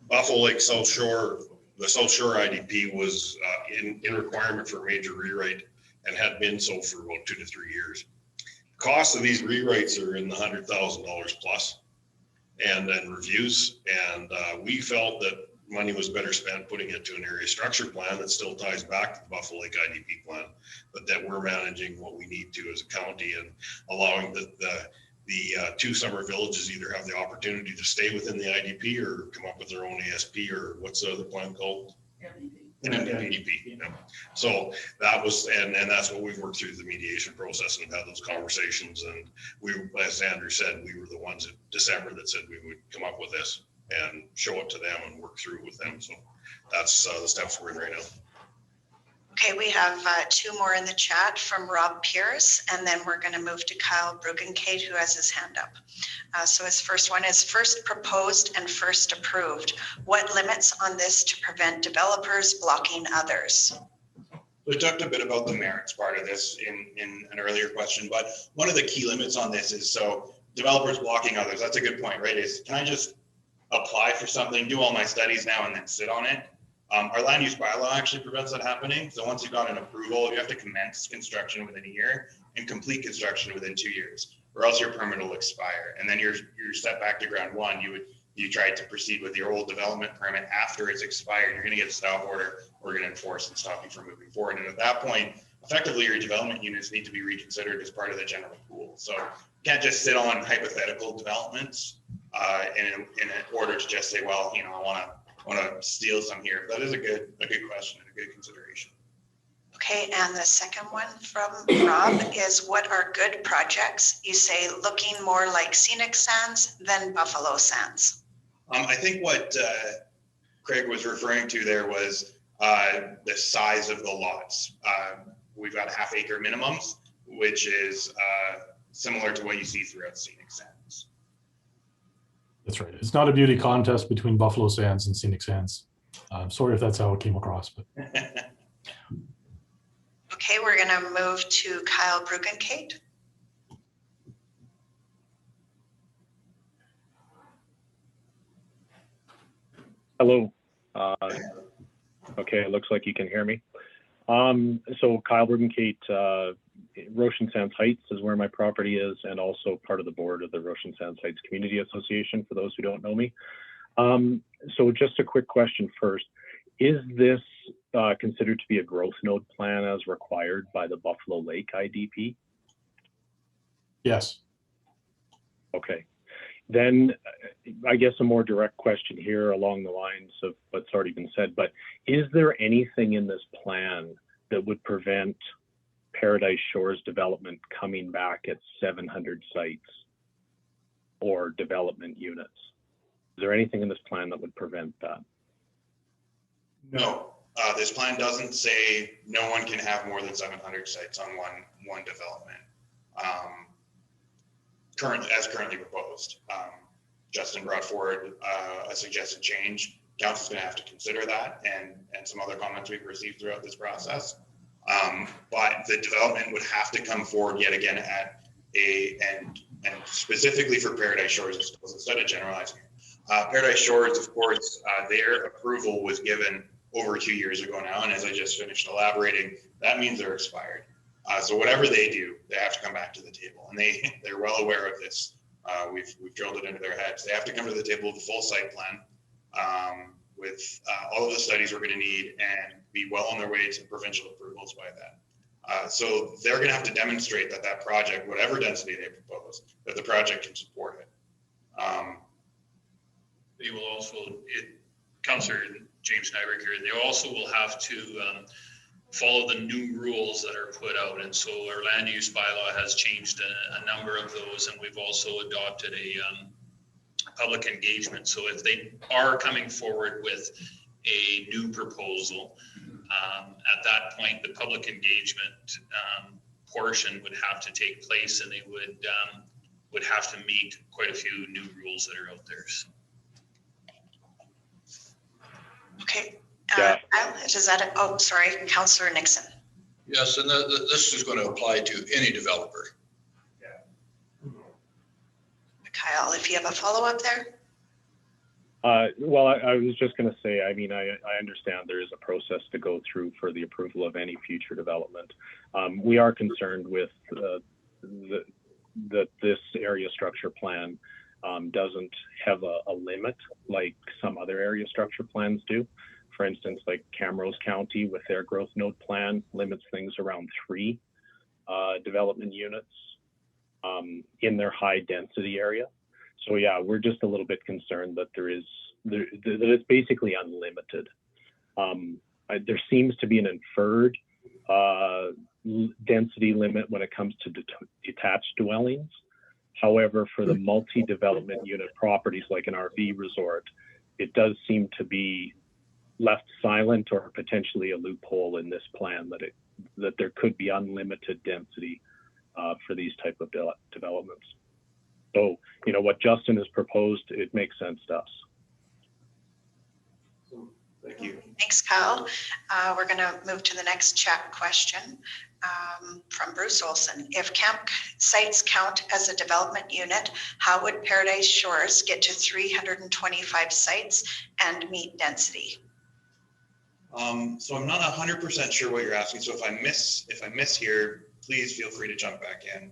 Speaker 5: Buffalo Lake South Shore, the South Shore IDP was in requirement for a major rewrite and had been so for about 2 to 3 years. Cost of these rewrites are in the $100,000 plus, and then reviews. And we felt that money was better spent putting it to an area structure plan that still ties back to the Buffalo Lake IDP plan, but that we're managing what we need to as a county and allowing the 2 summer villages either have the opportunity to stay within the IDP or come up with their own ASP, or what's the other plan called? An MDP. Yeah. So that was, and that's what we've worked through the mediation process and had those conversations. And we, as Andrew said, we were the ones in December that said we would come up with this and show it to them and work through it with them. So that's the steps we're in right now.
Speaker 2: Okay, we have 2 more in the chat from Rob Pierce, and then we're going to move to Kyle Brugenkate, who has his hand up. So his first one is first proposed and first approved. What limits on this to prevent developers blocking others?
Speaker 1: So
Speaker 3: We talked a bit about the merits part of this in an earlier question, but one of the key limits on this is, so developers blocking others. That's a good point, right? Is can I just apply for something, do all my studies now, and then sit on it? Our land use bylaw actually prevents that happening. So once you've got an approval, you have to commence construction within a year and complete construction within 2 years, or else your permit will expire. And then you're set back to ground one. You tried to proceed with your old development permit after it's expired, you're going to get a stop order. We're going to enforce and stop you from moving forward. And at that point, effectively, your development units need to be reconsidered as part of the general pool. So you can't just sit on hypothetical developments in order to just say, well, you know, I want to steal some here. That is a good question and a good consideration.
Speaker 2: Okay, and the second one from Rob is, what are good projects? You say looking more like scenic sands than buffalo sands.
Speaker 3: I think what Craig was referring to there was the size of the lots. We've got half-acre minimums, which is similar to what you see throughout scenic sands.
Speaker 1: That's right. It's not a beauty contest between buffalo sands and scenic sands. Sorry if that's how it came across, but.
Speaker 2: Okay, we're going to move to Kyle Brugenkate.
Speaker 6: Hello. Okay, it looks like you can hear me. So Kyle Brugenkate, Roshan Sands Heights is where my property is, and also part of the board of the Roshan Sands Heights Community Association, for those who don't know me. So just a quick question first. Is this considered to be a growth node plan as required by the Buffalo Lake IDP?
Speaker 1: Yes.
Speaker 6: Okay. Then I guess a more direct question here along the lines of what's already been said, but is there anything in this plan that would prevent Paradise Shores development coming back at 700 sites or development units? Is there anything in this plan that would prevent that?
Speaker 3: No, this plan doesn't say no one can have more than 700 sites on one development. Currently proposed. Justin brought forward a suggested change. Council's going to have to consider that, and some other comments we've received throughout this process. But the development would have to come forward yet again at and specifically for Paradise Shores, instead of generalizing. Paradise Shores, of course, their approval was given over 2 years ago now, and as I just finished elaborating, that means they're expired. So whatever they do, they have to come back to the table, and they're well aware of this. We've drilled it into their heads. They have to come to the table with a full site plan, with all of the studies we're going to need, and be well on their way to provincial approvals by then. So they're going to have to demonstrate that that project, whatever density they propose, that the project can support it.
Speaker 7: They will also, Councillor James Nyberg here, they also will have to follow the new rules that are put out. And so our land use bylaw has changed a number of those, and we've also adopted a public engagement. So if they are coming forward with a new proposal, at that point, the public engagement portion would have to take place, and they would have to meet quite a few new rules that are out there. So.
Speaker 2: Okay.
Speaker 6: Yeah.
Speaker 2: Is that it? Oh, sorry, Councillor Nixon.
Speaker 8: Yes, and this is going to apply to any developer.
Speaker 2: Kyle, if you have a follow-up there.
Speaker 6: Well, I was just going to say, I mean, I understand there is a process to go through for the approval of any future development. We are concerned with that this area structure plan doesn't have a limit like some other area structure plans do. For instance, like Camrose County with their growth node plan limits things around 3 development units in their high density area. So yeah, we're just a little bit concerned that that it's basically unlimited. There seems to be an inferred density limit when it comes to detached dwellings. However, for the multi-development unit properties like an RV resort, it does seem to be left silent or potentially a loophole in this plan that there could be unlimited density for these type of developments. So, you know, what Justin has proposed, it makes sense to us.
Speaker 3: Thank you.
Speaker 2: Thanks, Kyle. We're going to move to the next chat question from Bruce Olson. If campsites count as a development unit, how would Paradise Shores get to 325 sites and meet density?
Speaker 3: So I'm not 100% sure what you're asking. So if I miss here, please feel free to jump back in.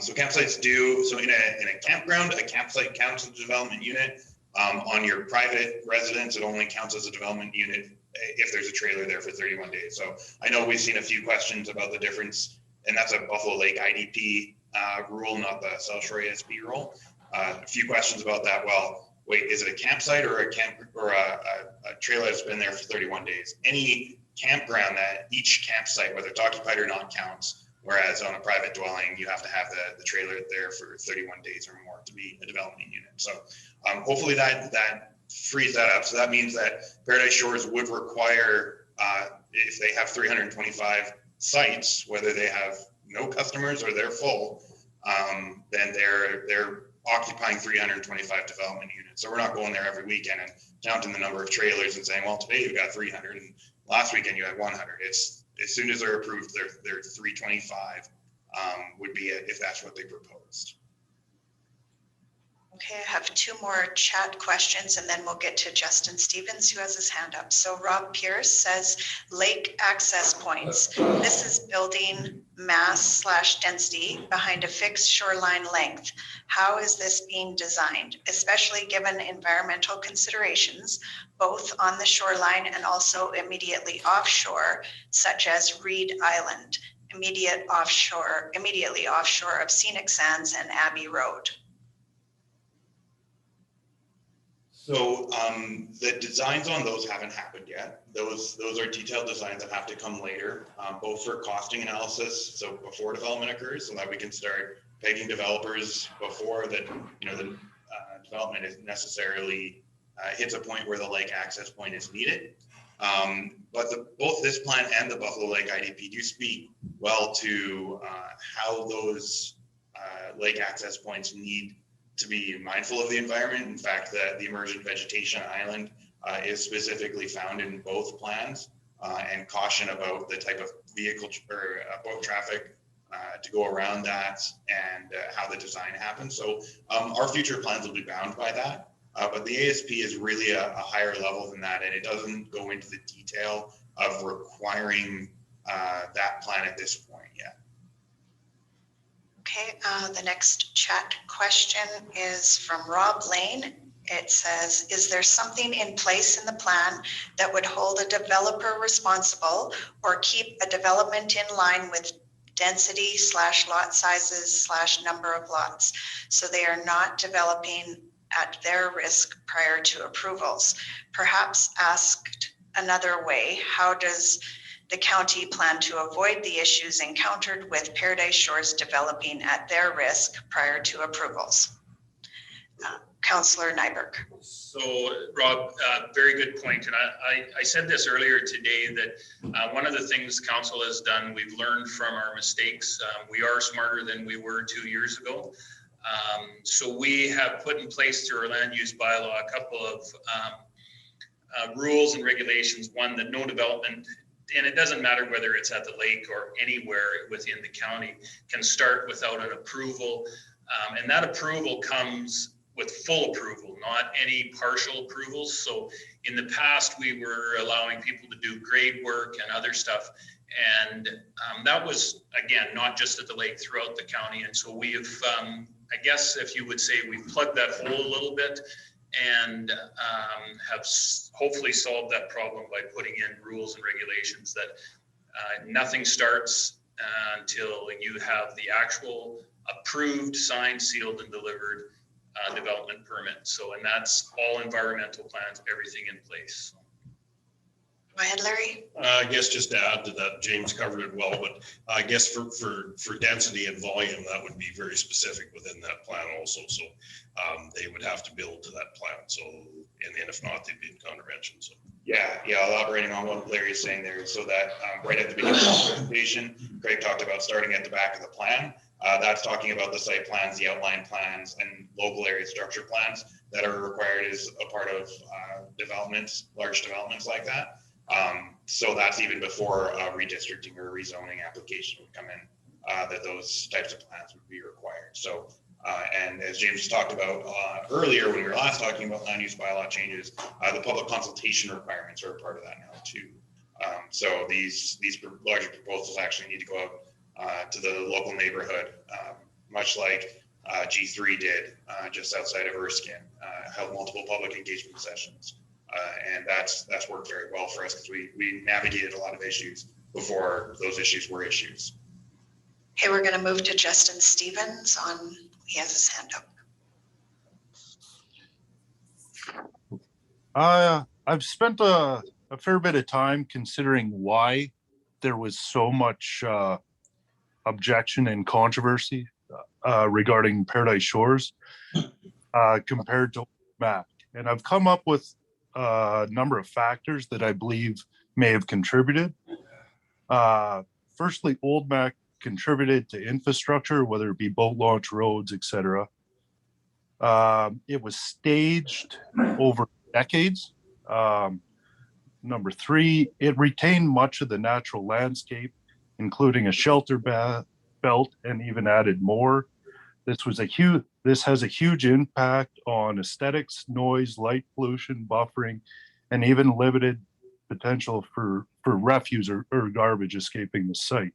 Speaker 3: So campsites do, so in a campground, a campsite counts as a development unit. On your private residence, it only counts as a development unit if there's a trailer there for 31 days. So I know we've seen a few questions about the difference, and that's a Buffalo Lake IDP rule, not the South Shore ASP rule. A few questions about that. Well, wait, is it a campsite or a trailer that's been there for 31 days? Any campground that each campsite, whether it's occupied or not, counts. Whereas on a private dwelling, you have to have the trailer there for 31 days or more to be a development unit. So hopefully that frees that up. So that means that Paradise Shores would require, if they have 325 sites, whether they have no customers or they're full, then they're occupying 325 development units. So we're not going there every weekend and counting the number of trailers and saying, well, today you've got 300 and last weekend you had 100. It's as soon as they're approved, they're 325 would be it if that's what they proposed.
Speaker 2: Okay, I have two more chat questions and then we'll get to Justin Stevens, who has his hand up. So Rob Pierce says, lake access points. This is building mass / density behind a fixed shoreline length. How is this being designed, especially given environmental considerations, both on the shoreline and also immediately offshore, such as Reed Island, immediately offshore of Scenic Sands and Abbey Road?
Speaker 3: So the designs on those haven't happened yet. Those are detailed designs that have to come later, both for costing analysis, so before development occurs, so that we can start pegging developers before the development is necessarily hits a point where the lake access point is needed. But both this plan and the Buffalo Lake IDP do speak well to how those lake access points need to be mindful of the environment. In fact, the emergent vegetation island is specifically found in both plans, and caution about the type of vehicle or boat traffic to go around that and how the design happens. So our future plans will be bound by that. But the ASP is really a higher level than that, and it doesn't go into the detail of requiring that plan at this point yet.
Speaker 2: Okay, the next chat question is from Rob Lane. It says, is there something in place in the plan that would hold a developer responsible or keep a development in line with density / lot sizes / number of lots, so they are not developing at their risk prior to approvals? Perhaps asked another way, how does the county plan to avoid the issues encountered with Paradise Shores developing at their risk prior to approvals? Councillor Nyberg.
Speaker 7: So Rob, very good point. And I said this earlier today that one of the things council has done, we've learned from our mistakes. We are smarter than we were 2 years ago. So we have put in place through our land use bylaw a couple of rules and regulations. One, that no development, and it doesn't matter whether it's at the lake or anywhere within the county, can start without an approval. And that approval comes with full approval, not any partial approvals. So in the past, we were allowing people to do grade work and other stuff. And that was, again, not just at the lake, throughout the county. And so we have, I guess if you would say, we've plugged that hole a little bit and have hopefully solved that problem by putting in rules and regulations that nothing starts until you have the actual approved, signed, sealed, and delivered development permit. So, and that's all environmental plans, everything in place.
Speaker 2: Go ahead, Larry.
Speaker 5: I guess just to add to that, James covered it well, but I guess for density and volume, that would be very specific within that plan also. So they would have to build to that plan. So, and if not, they'd be in contravention. So.
Speaker 3: Yeah, elaborating on what Larry is saying there. So that right at the beginning of the presentation, Craig talked about starting at the back of the plan. That's talking about the site plans, the outline plans, and local area structure plans. that are required as a part of developments, large developments like that. So that's even before a redistricting or rezoning application would come in, that those types of plans would be required. So, and as James talked about earlier, when we were last talking about land use bylaw changes, the public consultation requirements are a part of that now too. So these larger proposals actually need to go out to the local neighborhood, much like G3 did just outside of Erskine, held multiple public engagement sessions. And that's worked very well for us because we navigated a lot of issues before those issues were issues.
Speaker 2: Okay, we're going to move to Justin Stevens he has his hand up.
Speaker 4: I've spent a fair bit of time considering why there was so much objection and controversy regarding Paradise Shores compared to Mac. And I've come up with a number of factors that I believe may have contributed. Firstly, Old Mac contributed to infrastructure, whether it be boat launch, roads, etc. It was staged over decades. Number three, it retained much of the natural landscape, including a shelter belt, and even added more. This has a huge impact on aesthetics, noise, light pollution, buffering, and even limited potential for refuse or garbage escaping the site.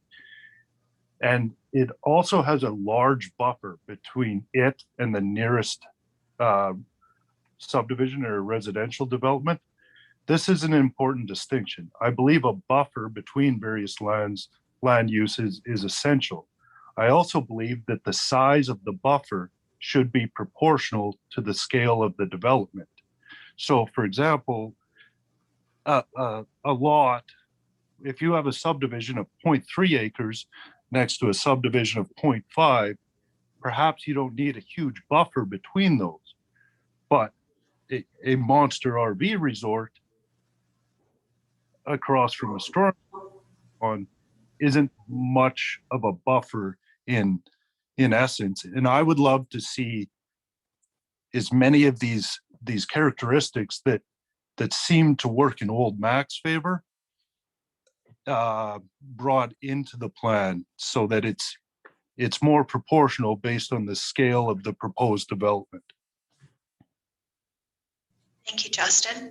Speaker 4: And it also has a large buffer between it and the nearest subdivision or residential development. This is an important distinction. I believe a buffer between various land uses is essential. I also believe that the size of the buffer should be proportional to the scale of the development. So, for example, a lot, if you have a subdivision of 0.3 acres next to a subdivision of 0.5, perhaps you don't need a huge buffer between those. But a monster RV resort across from a storm on isn't much of a buffer in essence. And I would love to see as many of these characteristics that seem to work in Old Mac's favor brought into the plan so that it's more proportional based on the scale of the proposed development.
Speaker 2: Thank you, Justin.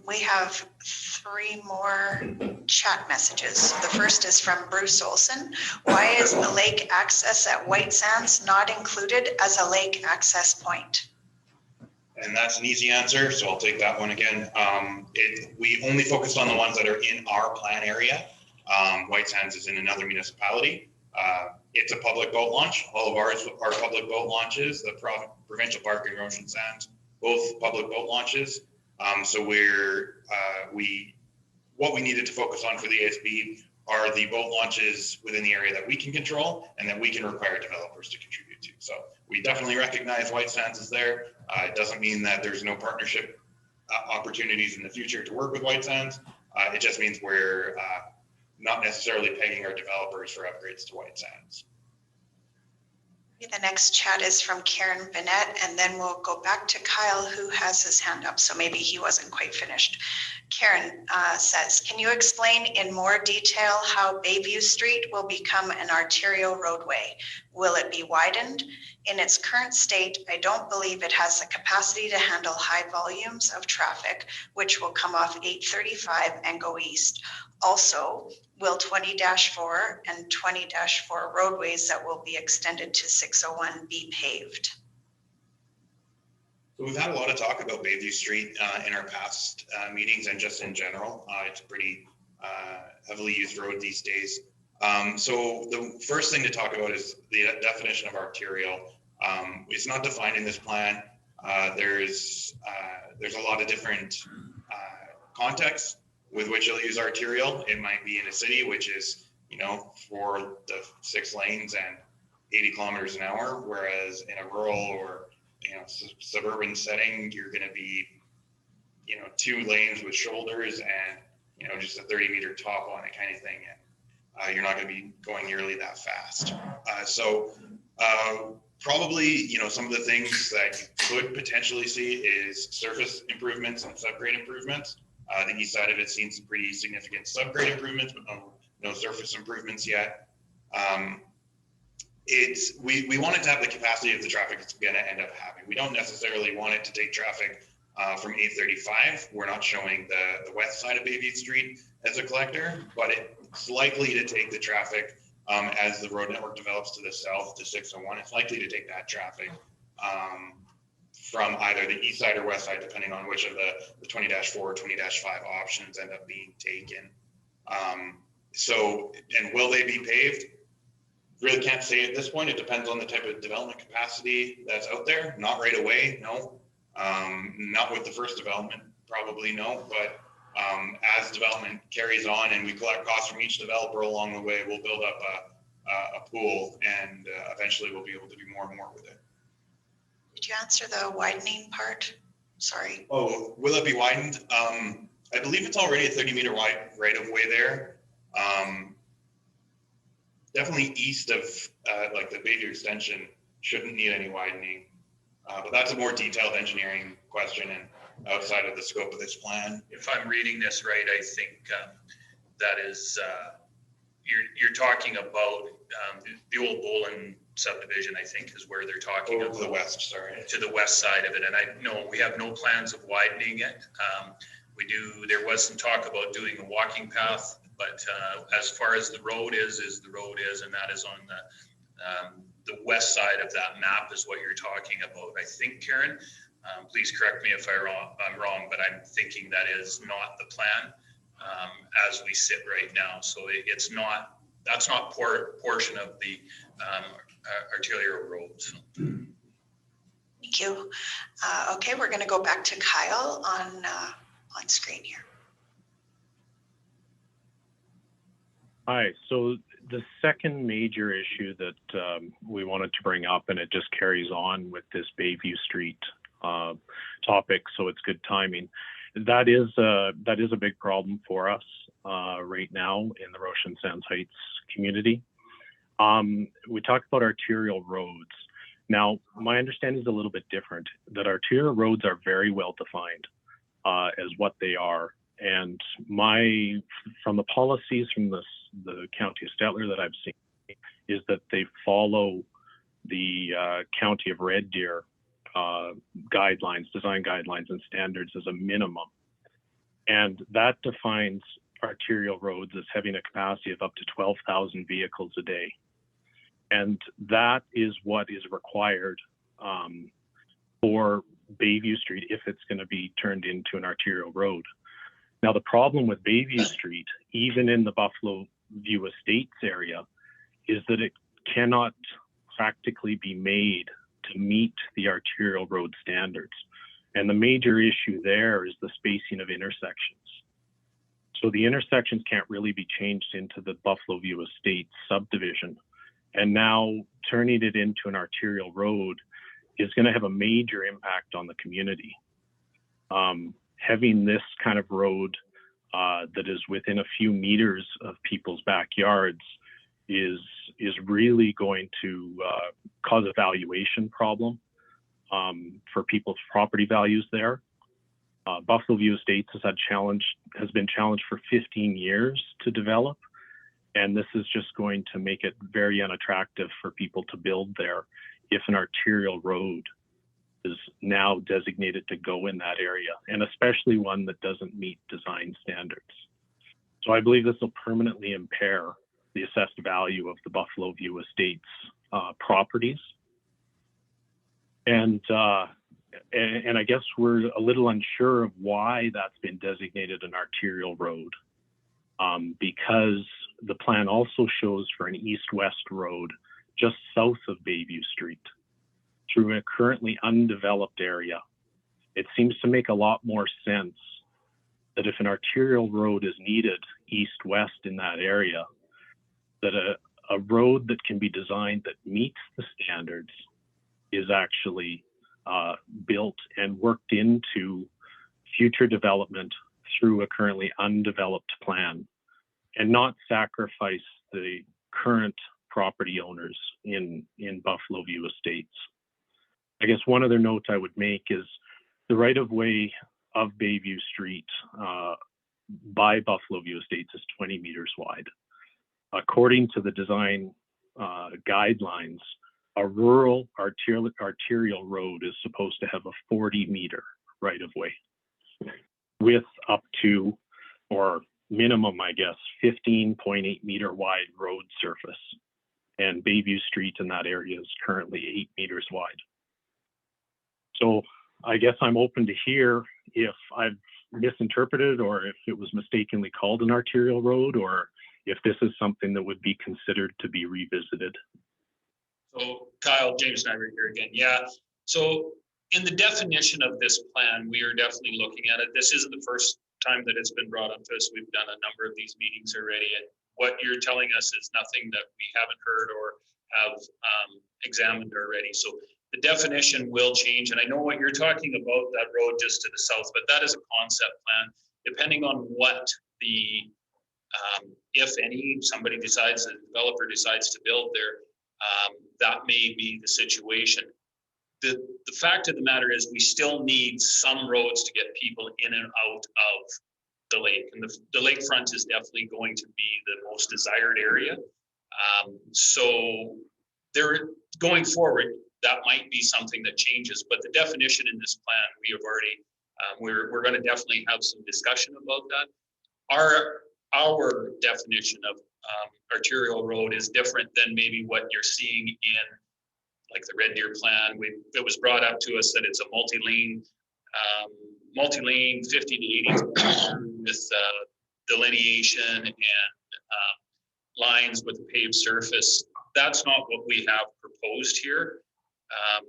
Speaker 2: We have 3 more chat messages. The first is from Bruce Olson. Why is the lake access at White Sands not included as a lake access point?
Speaker 3: And that's an easy answer, so I'll take that one again. We only focused on the ones that are in our plan area. White Sands is in another municipality. It's a public boat launch. All of ours are public boat launches. The provincial park and Ocean Sands, both public boat launches. So what we needed to focus on for the ASB are the boat launches within the area that we can control and that we can require developers to contribute to. So we definitely recognize White Sands is there. It doesn't mean that there's no partnership opportunities in the future to work with White Sands. It just means we're not necessarily pegging our developers for upgrades to White Sands.
Speaker 2: The next chat is from Karen Bennett, and then we'll go back to Kyle, who has his hand up, so maybe he wasn't quite finished. Karen says, can you explain in more detail how Bayview Street will become an arterial roadway? Will it be widened? In its current state, I don't believe it has the capacity to handle high volumes of traffic, which will come off 835 and go east. Also, will 20-4 and 20-4 roadways that will be extended to 601 be paved?
Speaker 3: So we've had a lot of talk about Bayview Street in our past meetings and just in general. It's a pretty heavily used road these days. So the first thing to talk about is the definition of arterial. It's not defined in this plan. There's a lot of different contexts with which you'll use arterial. It might be in a city, which is, for the 6 lanes and 80 kilometers an hour, whereas in a rural or suburban setting, you're going to be, 2 lanes with shoulders and, just a 30-meter top on it kind of thing. And you're not going to be going nearly that fast. So Probably, you know, some of the things that you could potentially see is surface improvements and subgrade improvements. The east side of it seems some pretty significant subgrade improvements, but no surface improvements yet. We want it to have the capacity of the traffic it's going to end up having. We don't necessarily want it to take traffic from 835. We're not showing the west side of Bayview Street as a collector, but it's likely to take the traffic as the road network develops to the south to 601. It's likely to take that traffic from either the east side or west side, depending on which of the 20-4 or 20-5 options end up being taken. And will they be paved? Really can't say at this point. It depends on the type of development capacity that's out there. Not right away, no. Not with the first development, probably no. But as development carries on and we collect costs from each developer along the way, we'll build up a pool, and eventually we'll be able to do more and more with it.
Speaker 2: Did you answer the widening part? Sorry.
Speaker 3: Oh, will it be widened? I believe it's already a 30-meter wide right of way there. Definitely east of like the Bayview extension shouldn't need any widening, but that's a more detailed engineering question and outside of the scope of this plan.
Speaker 7: If I'm reading this right, I think that is, you're talking about the old Bolin subdivision, I think is where they're talking about.
Speaker 3: To the west, sorry.
Speaker 7: To the west side of it. And I know we have no plans of widening it. There was some talk about doing a walking path, but as far as the road is the road is, and that is on the west side of that map is what you're talking about. I think, Karen, please correct me if I'm wrong, but I'm thinking that is not the plan as we sit right now. So that's not portion of the arterial roads.
Speaker 2: Thank you. Okay, we're going to go back to Kyle on screen here.
Speaker 6: Hi, so the second major issue that we wanted to bring up, and it just carries on with this Bayview Street topic, so it's good timing. That is a big problem for us right now in the Roshan Sands Heights community. We talked about arterial roads. Now, my understanding is a little bit different, that arterial roads are very well defined as what they are. And from the policies from the County of Stettler that I've seen is that they follow the County of Red Deer guidelines, design guidelines and standards as a minimum. And that defines arterial roads as having a capacity of up to 12,000 vehicles a day. And that is what is required for Bayview Street if it's going to be turned into an arterial road. Now, the problem with Bayview Street, even in the Buffalo View Estates area, is that it cannot practically be made to meet the arterial road standards. And the major issue there is the spacing of intersections. So the intersections can't really be changed into the Buffalo View Estates subdivision. And now turning it into an arterial road is going to have a major impact on the community. Having this kind of road that is within a few meters of people's backyards is really going to cause a valuation problem for people's property values there. Buffalo View Estates has been challenged for 15 years to develop, and this is just going to make it very unattractive for people to build there if an arterial road is now designated to go in that area, and especially one that doesn't meet design standards. So I believe this will permanently impair the assessed value of the Buffalo View Estates properties. And I guess we're a little unsure of why that's been designated an arterial road, because the plan also shows for an east-west road just south of Bayview Street through a currently undeveloped area. It seems to make a lot more sense that if an arterial road is needed east-west in that area, that a road that can be designed that meets the standards is actually built and worked into future development through a currently undeveloped plan, and not sacrifice the current property owners in Buffalo View Estates. I guess one other note I would make is the right-of-way of Bayview Street by Buffalo View Estates is 20 meters wide. According to the design guidelines, a rural arterial road is supposed to have a 40-meter right-of-way with up to, or minimum, I guess, 15.8 meter wide road surface. And Bayview Street in that area is currently 8 meters wide. So I guess I'm open to hear if I've misinterpreted or if it was mistakenly called an arterial road, or if this is something that would be considered to be revisited.
Speaker 7: So Kyle, James Nyberg here again. Yeah, so in the definition of this plan, we are definitely looking at it. This isn't the first time that it's been brought up to us. We've done a number of these meetings already, and what you're telling us is nothing that we haven't heard or have examined already. So the definition will change, and I know what you're talking about, that road just to the south, but that is a concept plan. Depending on what the, if any, somebody decides, the developer decides to build there, that may be the situation. The fact of the matter is we still need some roads to get people in and out of the lake, and the lakefront is definitely going to be the most desired area. So there, going forward, that might be something that changes, but the definition in this plan, we have already, we're going to definitely have some discussion about that. Our definition of arterial road is different than maybe what you're seeing in like the Red Deer plan. It was brought up to us that it's a multi-lane 50 to 80 with delineation and lines with a paved surface. That's not what we have proposed here.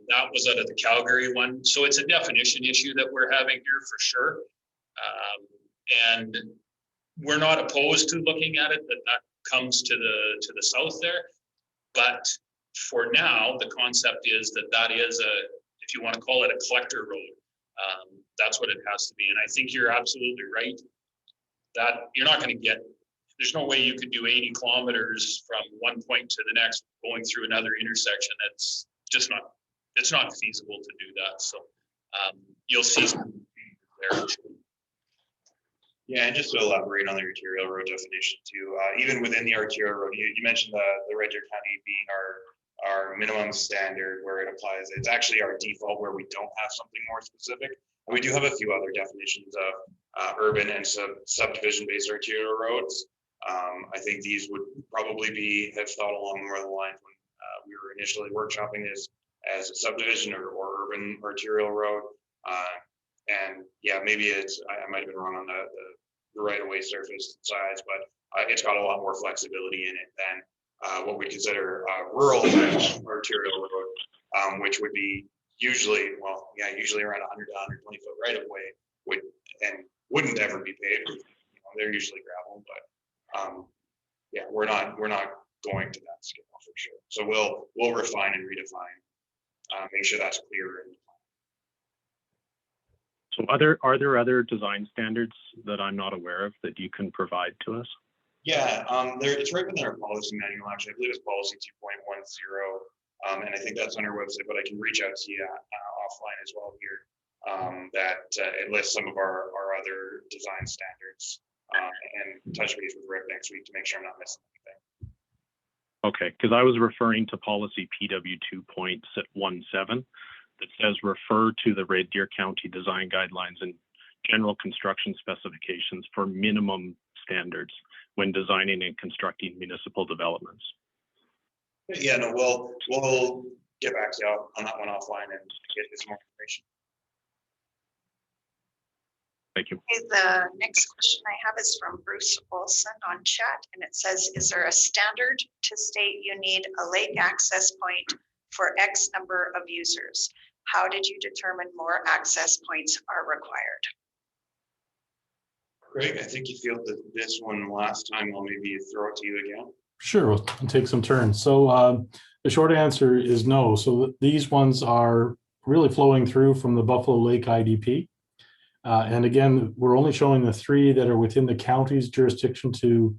Speaker 7: That was out of the Calgary one. So it's a definition issue that we're having here for sure. And we're not opposed to looking at it, that comes to the south there. But for now, the concept is that is if you want to call it a collector road, that's what it has to be. And I think you're absolutely right that you're not going to get, there's no way you could do 80 kilometers from one point to the next going through another intersection. It's just not, it's not feasible to do that. So you'll see some there.
Speaker 3: Yeah, and just to elaborate on the arterial road definition too, even within the arterial road, you mentioned the Red Deer County being our minimum standard where it applies. It's actually our default where we don't have something more specific. And we do have a few other definitions of urban and subdivision-based arterial roads. I think these would probably have thought along more the lines when we were initially workshopping this as a subdivision or urban arterial road. And yeah, maybe I might have been wrong on the right-of-way surface size, but it's got a lot more flexibility in it than what we consider rural arterial road, which would be usually around 100 to 120 foot right-of-way wouldn't ever be paved. They're usually gravel, but yeah, we're not going to that scale for sure. So we'll refine and redefine, make sure that's clear.
Speaker 6: So are there other design standards that I'm not aware of that you can provide to us?
Speaker 3: Yeah, it's right within our policy manual. Actually, I believe it's policy 2.10, and I think that's on our website. But I can reach out to you offline as well here. It lists some of our other design standards, and touch base with Rick next week to make sure I'm not missing anything.
Speaker 6: Okay, because I was referring to policy PW 2.17 that says refer to the Red Deer County design guidelines and general construction specifications for minimum standards when designing and constructing municipal developments.
Speaker 3: Yeah, no, we'll get back to you on that one offline and get you some more information.
Speaker 2: Thank you. Okay, the next question I have is from Bruce Olson on chat, and it says, is there a standard to state you need a lake access point for X number of users? How did you determine more access points are required?
Speaker 3: Greg, I think you fielded this one last time. I'll maybe throw it to you again.
Speaker 1: Sure, we'll take some turns. So the short answer is no. So these ones are really flowing through from the Buffalo Lake IDP. And again, we're only showing the 3 that are within the county's jurisdiction to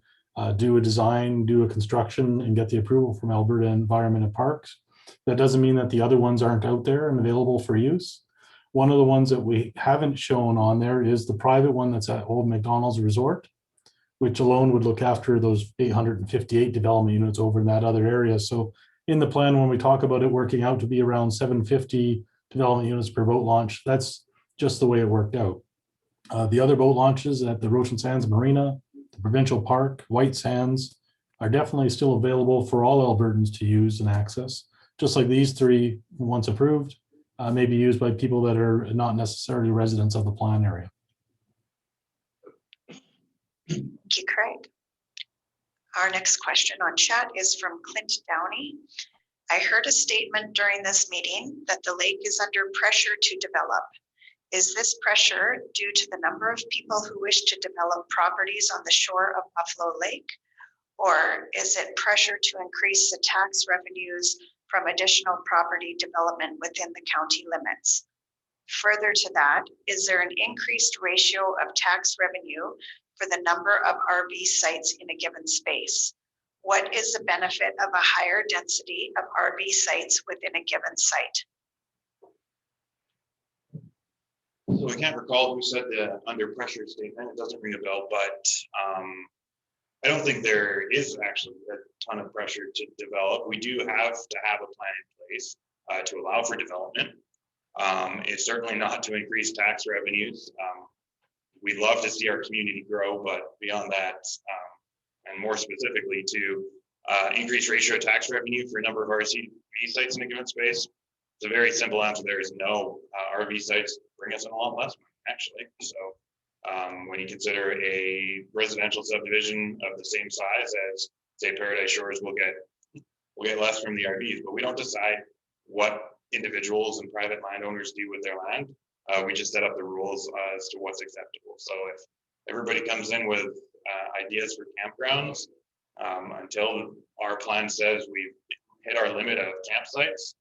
Speaker 1: do a design, do a construction, and get the approval from Alberta Environment and Parks. That doesn't mean that the other ones aren't out there and available for use. One of the ones that we haven't shown on there is the private one that's at Old McDonald's Resort, which alone would look after those 858 development units over in that other area. So in the plan, when we talk about it working out to be around 750 development units per boat launch, that's just the way it worked out. The other boat launches at the Rochin Sands Marina, the Provincial Park, White Sands are definitely still available for all Albertans to use and access, just like these three, once approved, may be used by people that are not necessarily residents of the plan area.
Speaker 2: Thank you, Craig. Our next question on chat is from Clint Downey. I heard a statement during this meeting that the lake is under pressure to develop. Is this pressure due to the number of people who wish to develop properties on the shore of Buffalo Lake? Or is it pressure to increase the tax revenues from additional property development within the county limits? Further to that, is there an increased ratio of tax revenue for the number of RV sites in a given space? What is the benefit of a higher density of RV sites within a given site?
Speaker 3: So I can't recall who said the under pressure statement. It doesn't ring a bell, but I don't think there is actually a ton of pressure to develop. We do have to have a plan in place to allow for development. It's certainly not to increase tax revenues. We'd love to see our community grow, but beyond that, and more specifically to increase ratio of tax revenue for a number of RV sites in a given space, it's a very simple answer. There is no. RV sites bring us in a lot less money, actually. So when you consider a residential subdivision of the same size as, say, Paradise Shores, we'll get less from the RVs, but we don't decide what individuals and private landowners do with their land. We just set up the rules as to what's acceptable. So if everybody comes in with ideas for campgrounds, until our plan says we've hit our limit of campsites,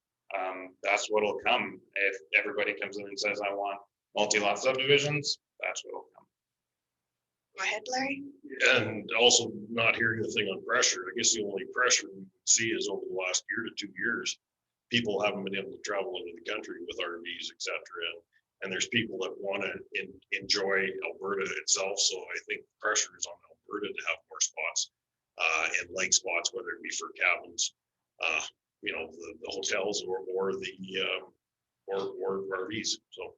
Speaker 3: that's what'll come. If everybody comes in and says, I want multi-lot subdivisions, that's what'll come.
Speaker 2: Go ahead, Larry.
Speaker 5: And also not hearing the thing on pressure. I guess the only pressure we see is over the last year to 2 years, people haven't been able to travel into the country with RVs, et cetera. And there's people that want to enjoy Alberta itself. So I think pressure is on Alberta to have more spots and lake spots, whether it be for cabins, you know, the hotels or RVs. So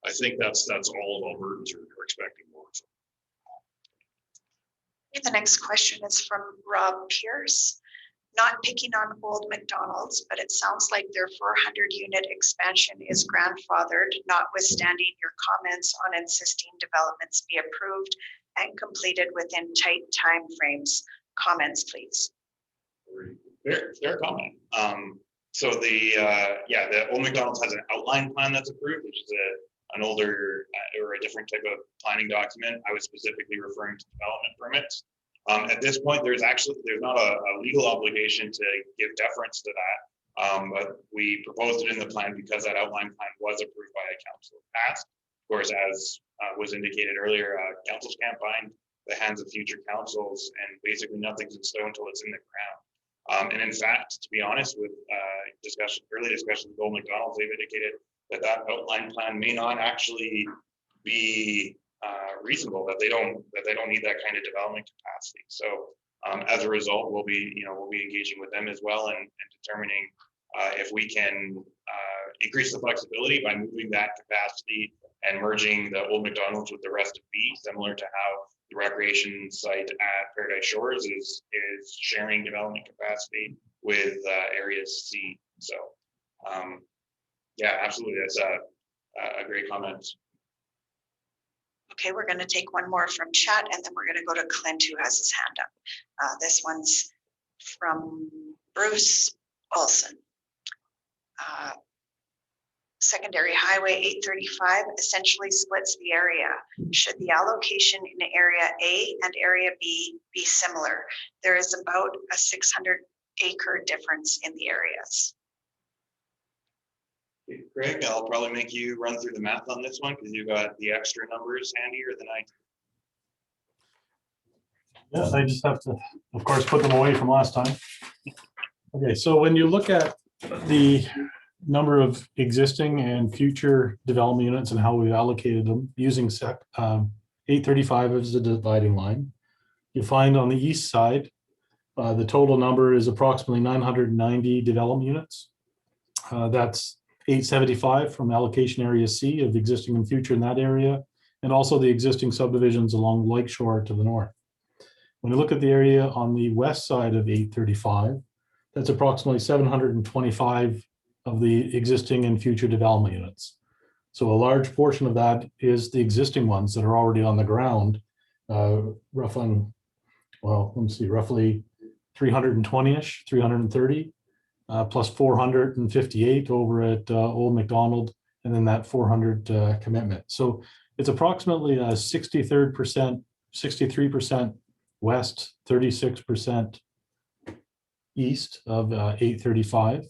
Speaker 5: I think that's all of Albertans are expecting more. So.
Speaker 2: The next question is from Rob Pierce. Not picking on Old McDonald's, but it sounds like their 400 unit expansion is grandfathered, notwithstanding your comments on insisting developments be approved and completed within tight timeframes. Comments, please.
Speaker 3: Fair comment. So the Old McDonald's has an outline plan that's approved, which is an older or a different type of planning document. I was specifically referring to development permits. At this point, there's not a legal obligation to give deference to that, but we proposed it in the plan because that outline plan was approved by a council passed. Of course, as was indicated earlier, councils can't bind the hands of future councils, and basically nothing's in stone until it's in the ground. And in fact, to be honest, with early discussions with Old McDonald's, they've indicated that outline plan may not actually be reasonable, that they don't need that kind of development capacity. So as a result, we'll be engaging with them as well and determining if we can increase the flexibility by moving that capacity and merging the Old McDonald's with the rest of B, similar to how the recreation site at Paradise Shores is sharing development capacity with areas C. So yeah, absolutely, that's a great comment.
Speaker 2: Okay, we're going to take one more from chat, and then we're going to go to Clint, who has his hand up. This one's from Bruce Olson. Secondary Highway 835 essentially splits the area. Should the allocation in Area A and Area B be similar? There is about a 600-acre difference in the areas.
Speaker 3: Craig, I'll probably make you run through the math on this one because you got the extra numbers handier than I
Speaker 1: Yeah, I just have to, of course, put them away from last time. Okay, so when you look at the number of existing and future development units and how we've allocated them using 835 as a dividing line, you find on the east side, the total number is approximately 990 development units. That's 875 from allocation area C of existing and future in that area, and also the existing subdivisions along Lake Shore to the north. When you look at the area on the west side of 835, that's approximately 725 of the existing and future development units. So a large portion of that is the existing ones that are already on the ground, roughly 320-ish, 330, plus 458 over at Old McDonald, and then that 400 commitment. So it's approximately 63% west, 36% east of 835.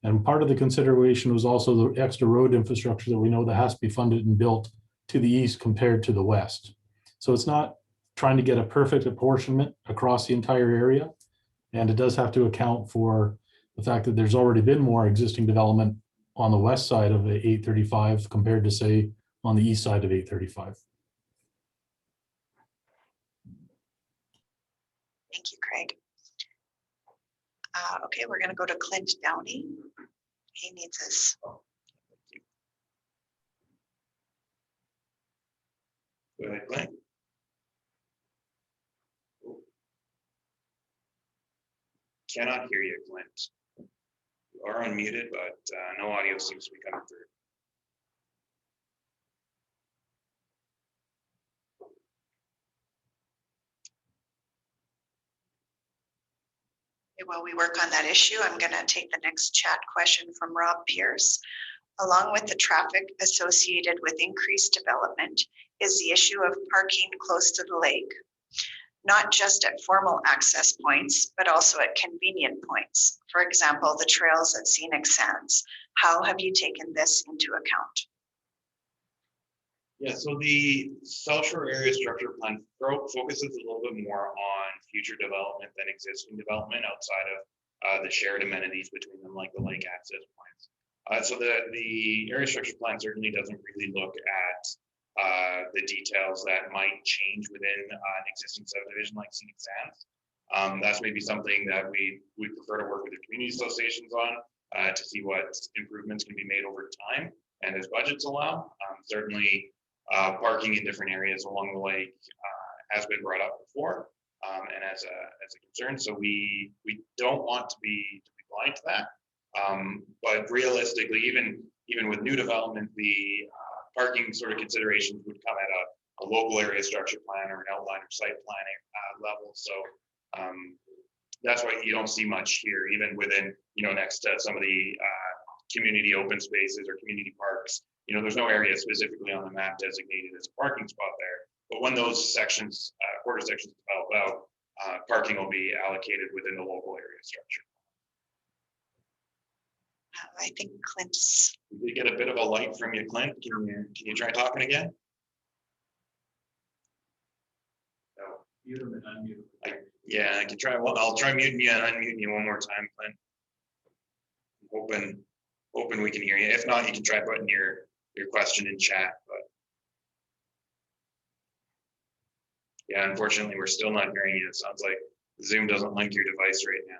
Speaker 1: And part of the consideration was also the extra road infrastructure that we know that has to be funded and built to the east compared to the west. So it's not trying to get a perfect apportionment across the entire area. And it does have to account for the fact that there's already been more existing development on the west side of the 835 compared to, say, on the east side of 835.
Speaker 2: Thank you, Craig. Okay, we're going to go to Clint Downey. He needs us.
Speaker 3: Go ahead, Clint. Cannot hear you, Clint. You are unmuted, but no audio seems to be coming through.
Speaker 2: While we work on that issue, I'm going to take the next chat question from Rob Pierce. Along with the traffic associated with increased development is the issue of parking close to the lake, not just at formal access points, but also at convenient points. For example, the trails at Scenic Sands. How have you taken this into account?
Speaker 3: Yeah, so the South Shore Area Structure Plan focuses a little bit more on future development than existing development outside of the shared amenities between them, like the lake access points. So the Area Structure Plan certainly doesn't really look at the details that might change within an existing subdivision like Scenic Sands. That's maybe something that we prefer to work with the community associations on to see what improvements can be made over time and as budgets allow. Certainly, parking in different areas along the lake has been brought up before and as a concern. So we don't want to be blind to that. But realistically, even with new development, the parking sort of considerations would come at a local area structure plan or an outline or site planning level. So that's why you don't see much here, even within, next to some of the community open spaces or community parks. There's no area specifically on the map designated as a parking spot there. But when those sections, quarter sections develop out, parking will be allocated within the local area structure.
Speaker 2: I think Clint's.
Speaker 3: We get a bit of a light from you, Clint. Can you try talking again? No. Mute him and unmute. Yeah, I can try. Well, I'll try muting you and unmuting you one more time, Clint. I'm hoping we can hear you. If not, you can try putting your question in chat. But yeah, unfortunately, we're still not hearing you. It sounds like Zoom doesn't link your device right now.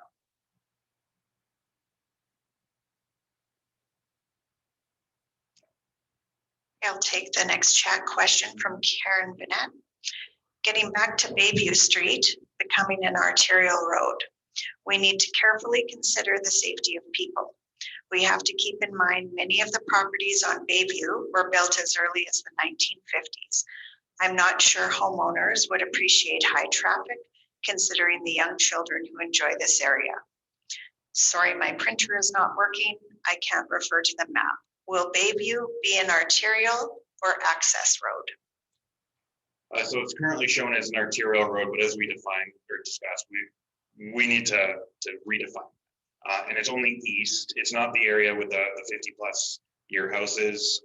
Speaker 2: I'll take the next chat question from Karen Bennett. Getting back to Bayview Street, becoming an arterial road, we need to carefully consider the safety of people. We have to keep in mind many of the properties on Bayview were built as early as the 1950s. I'm not sure homeowners would appreciate high traffic, considering the young children who enjoy this area. Sorry, my printer is not working. I can't refer to the map. Will Bayview be an arterial or access road?
Speaker 3: So it's currently shown as an arterial road, but as we define or discuss, we need to redefine. And it's only east. It's not the area with the 50+ year houses.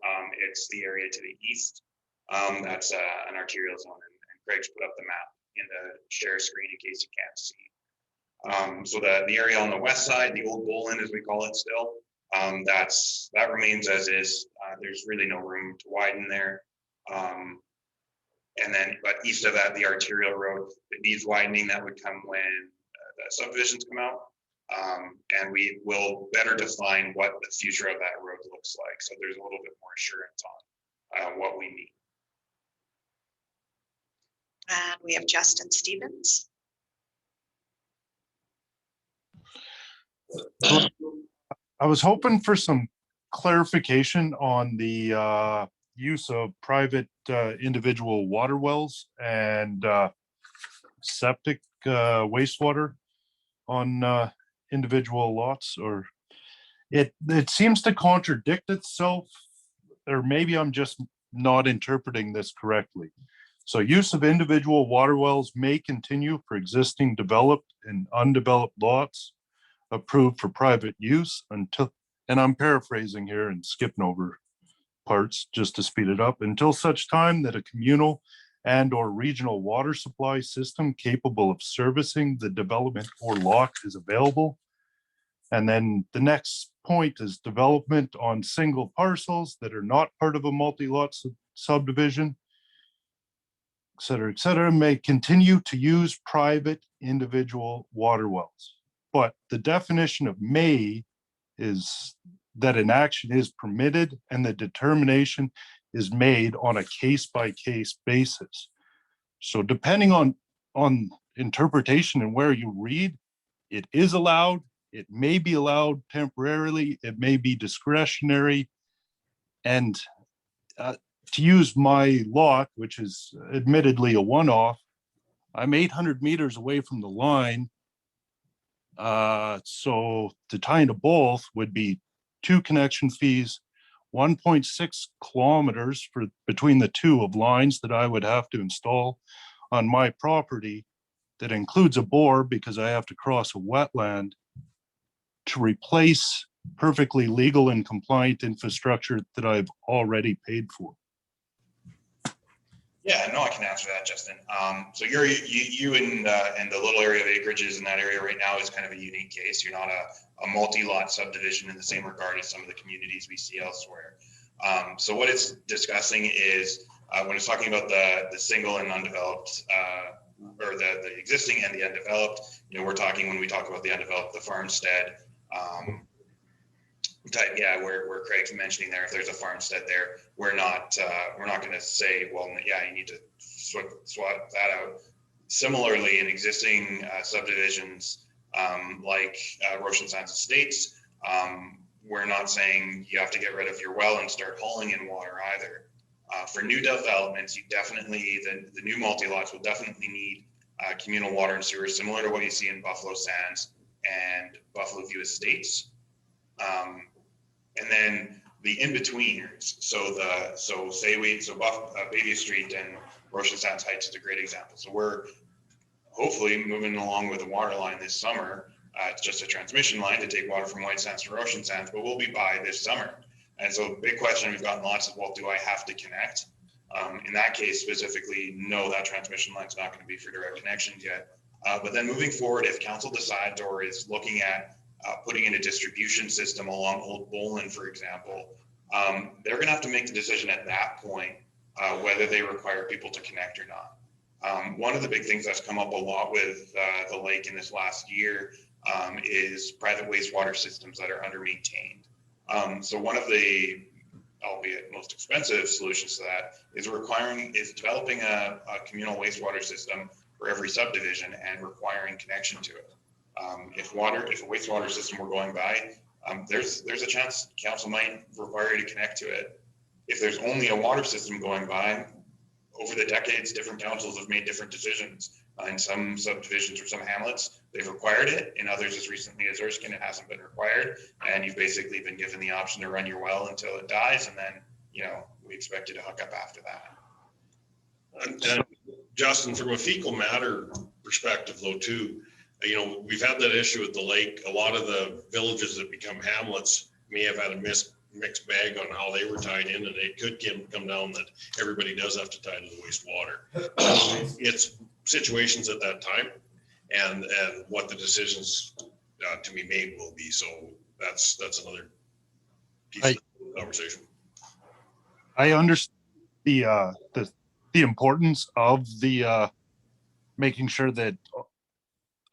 Speaker 3: It's the area to the east. That's an arterial zone, and Craig's put up the map in the share screen in case you can't see. So the area on the west side, the old bowl end as we call it still, that remains as is. There's really no room to widen there. And then, but east of that, the arterial road, it needs widening. That would come when the subdivisions come out. And we will better define what the future of that road looks like. So there's a little bit more assurance on what we need.
Speaker 2: And we have Justin Stevens.
Speaker 4: I was hoping for some clarification on the use of private individual water wells and septic wastewater on individual lots, or it seems to contradict itself, or maybe I'm just not interpreting this correctly. So use of individual water wells may continue for existing developed and undeveloped lots approved for private use until, and I'm paraphrasing here and skipping over parts just to speed it up, until such time that a communal and or regional water supply system capable of servicing the development or lot is available. And then the next point is development on single parcels that are not part of a multi-lot subdivision, et cetera, may continue to use private individual water wells. But the definition of may is that an action is permitted and the determination is made on a case-by-case basis. So depending on interpretation and where you read, it is allowed, it may be allowed temporarily, it may be discretionary. And to use my lot, which is admittedly a one-off, I'm 800 meters away from the line. So to tie into both would be 2 connection fees, 1.6 kilometers for between the two of lines that I would have to install on my property. That includes a bore because I have to cross a wetland to replace perfectly legal and compliant infrastructure that I've already paid for.
Speaker 3: Yeah, no, I can answer that, Justin. So you and the little area of acreages in that area right now is kind of a unique case. You're not a multi-lot subdivision in the same regard as some of the communities we see elsewhere. So what it's discussing is when it's talking about the single and undeveloped, or the existing and the undeveloped, we're talking, when we talk about the undeveloped, the farmstead type, where Craig's mentioning there, if there's a farmstead there, we're not going to say, well, yeah, you need to swap that out. Similarly, in existing subdivisions like Roshan Sands Estates, we're not saying you have to get rid of your well and start hauling in water either. For new developments, you definitely, the new multi-lots will definitely need communal water and sewer, similar to what you see in Buffalo Sands and Buffalo View Estates. And then the in-betweeners, so Bayview Street and Roshan Sands Heights is a great example. So we're hopefully moving along with a water line this summer. It's just a transmission line to take water from White Sands to Roshan Sands, but we'll be by this summer. And so big question we've gotten lots of, well, do I have to connect? In that case specifically, no, that transmission line is not going to be for direct connections yet. But then moving forward, if council decides or is looking at putting in a distribution system along Old Boland, for example, they're going to have to make the decision at that point whether they require people to connect or not. One of the big things that's come up a lot with the lake in this last year is private wastewater systems that are under-maintained. So one of the, albeit most expensive solutions to that is developing a communal wastewater system for every subdivision and requiring connection to it. If a wastewater system were going by, there's a chance council might require you to connect to it. If there's only a water system going by, over the decades, different councils have made different decisions. In some subdivisions or some hamlets, they've required it. In others, as recently as Erskine, it hasn't been required. And you've basically been given the option to run your well until it dies. And then, we expect you to hook up after that.
Speaker 5: And Justin, from a fecal matter perspective though, too, we've had that issue with the lake. A lot of the villages that become hamlets may have had a mixed bag on how they were tied in, and it could come down that everybody does have to tie to the wastewater. It's situations at that time and what the decisions to be made will be. So that's another piece of the conversation.
Speaker 4: I understand the importance of the making sure that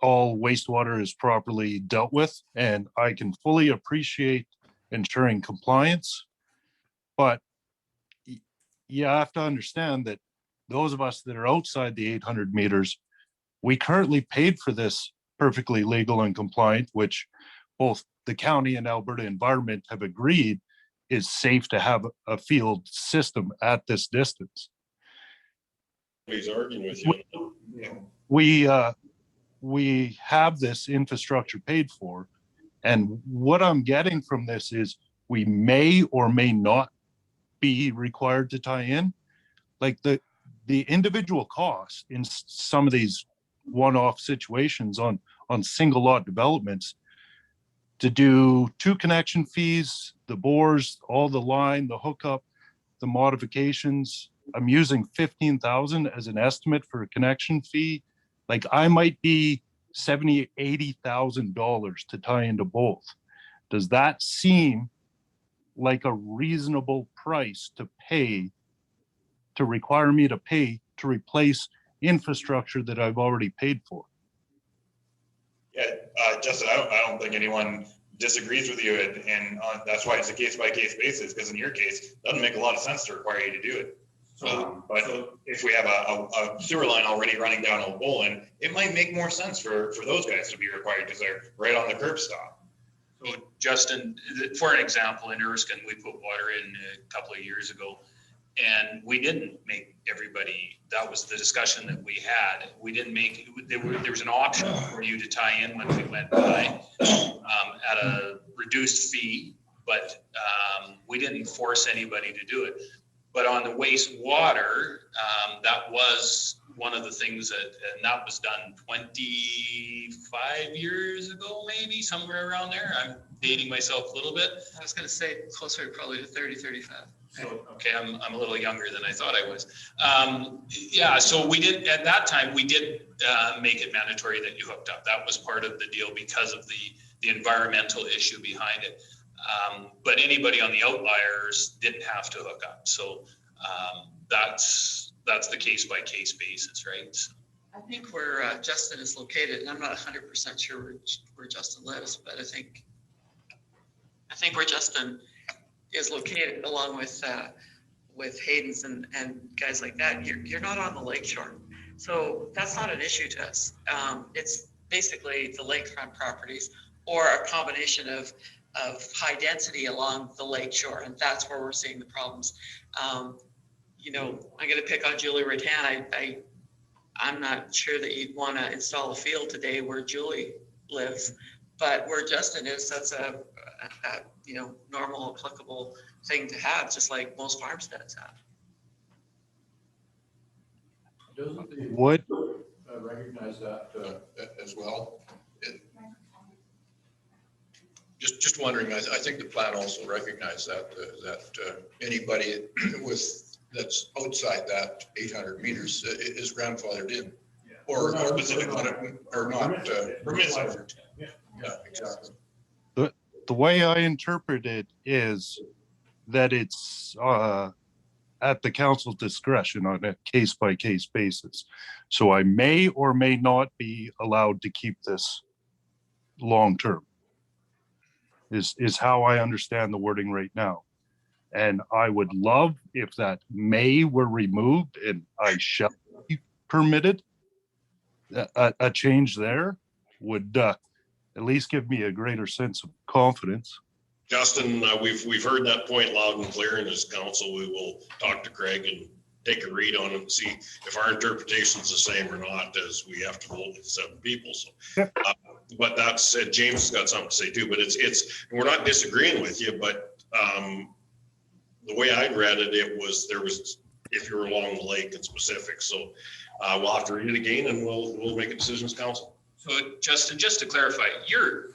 Speaker 4: all wastewater is properly dealt with, and I can fully appreciate ensuring compliance. But you have to understand that those of us that are outside the 800 meters, we currently paid for this perfectly legal and compliant, which both the county and Alberta Environment have agreed is safe to have a field system at this distance.
Speaker 5: He's arguing with you.
Speaker 4: We have this infrastructure paid for, and what I'm getting from this is we may or may not be required to tie in. Like the individual cost in some of these one-off situations on single lot developments to do 2 connection fees, the bores, all the line, the hookup, the modifications. I'm using 15,000 as an estimate for a connection fee. Like I might be $70,000, $80,000 to tie into both. Does that seem like a reasonable price to pay, to require me to pay to replace infrastructure that I've already paid for?
Speaker 3: Yeah, Justin, I don't think anyone disagrees with you, and that's why it's a case-by-case basis, because in your case, it doesn't make a lot of sense to require you to do it. But if we have a sewer line already running down Old Bolin, it might make more sense for those guys to be required because they're right on the curb stop.
Speaker 7: So Justin, for an example, in Erskine, we put water in a couple of years ago, and we didn't make everybody, that was the discussion that we had. We didn't make, there was an option for you to tie in when we went by at a reduced fee, but we didn't force anybody to do it. But on the wastewater, that was one of the things and that was done 25 years ago, maybe somewhere around there. I'm dating myself a little bit.
Speaker 9: I was going to say closer probably to 30, 35.
Speaker 7: So, okay, I'm a little younger than I thought I was. Yeah, so we did, at that time, we did make it mandatory that you hooked up. That was part of the deal because of the environmental issue behind it. But anybody on the outliers didn't have to hook up. So that's the case by case basis, right? So,
Speaker 9: I think where Justin is located, and I'm not 100% sure where Justin lives, but I think where Justin is located, along with Hayden's and guys like that, you're not on the lakeshore, so that's not an issue to us. It's basically the lakefront properties or a combination of high density along the lake shore, and that's where we're seeing the problems. You know, I'm going to pick on Julie Ratan. I'm not sure that you'd want to install a field today where Julie lives, but where Justin is, that's a you know, normal applicable thing to have, just like most farmsteads have.
Speaker 8: Doesn't the
Speaker 4: What?
Speaker 8: recognize that as well? Just wondering, I think the plan also recognized that anybody that's outside that 800 meters is grandfathered in, or specific on it, or not. Yeah, exactly.
Speaker 4: The way I interpret it is that it's at the council's discretion on a case-by-case basis. So I may or may not be allowed to keep this long-term, is how I understand the wording right now. And I would love if that may were removed and I shall be permitted. A change there would at least give me a greater sense of confidence.
Speaker 5: Justin, we've heard that point loud and clear, and as council, we will talk to Craig and take a read on it and see if our interpretation is the same or not, as we have to vote with 7 people. So, but that said, James has got something to say too. But it's we're not disagreeing with you, but the way I read it, there was if you're along the lake in specific. So we'll have to read it again, and we'll make a decision as council.
Speaker 7: so Justin, just to clarify, you're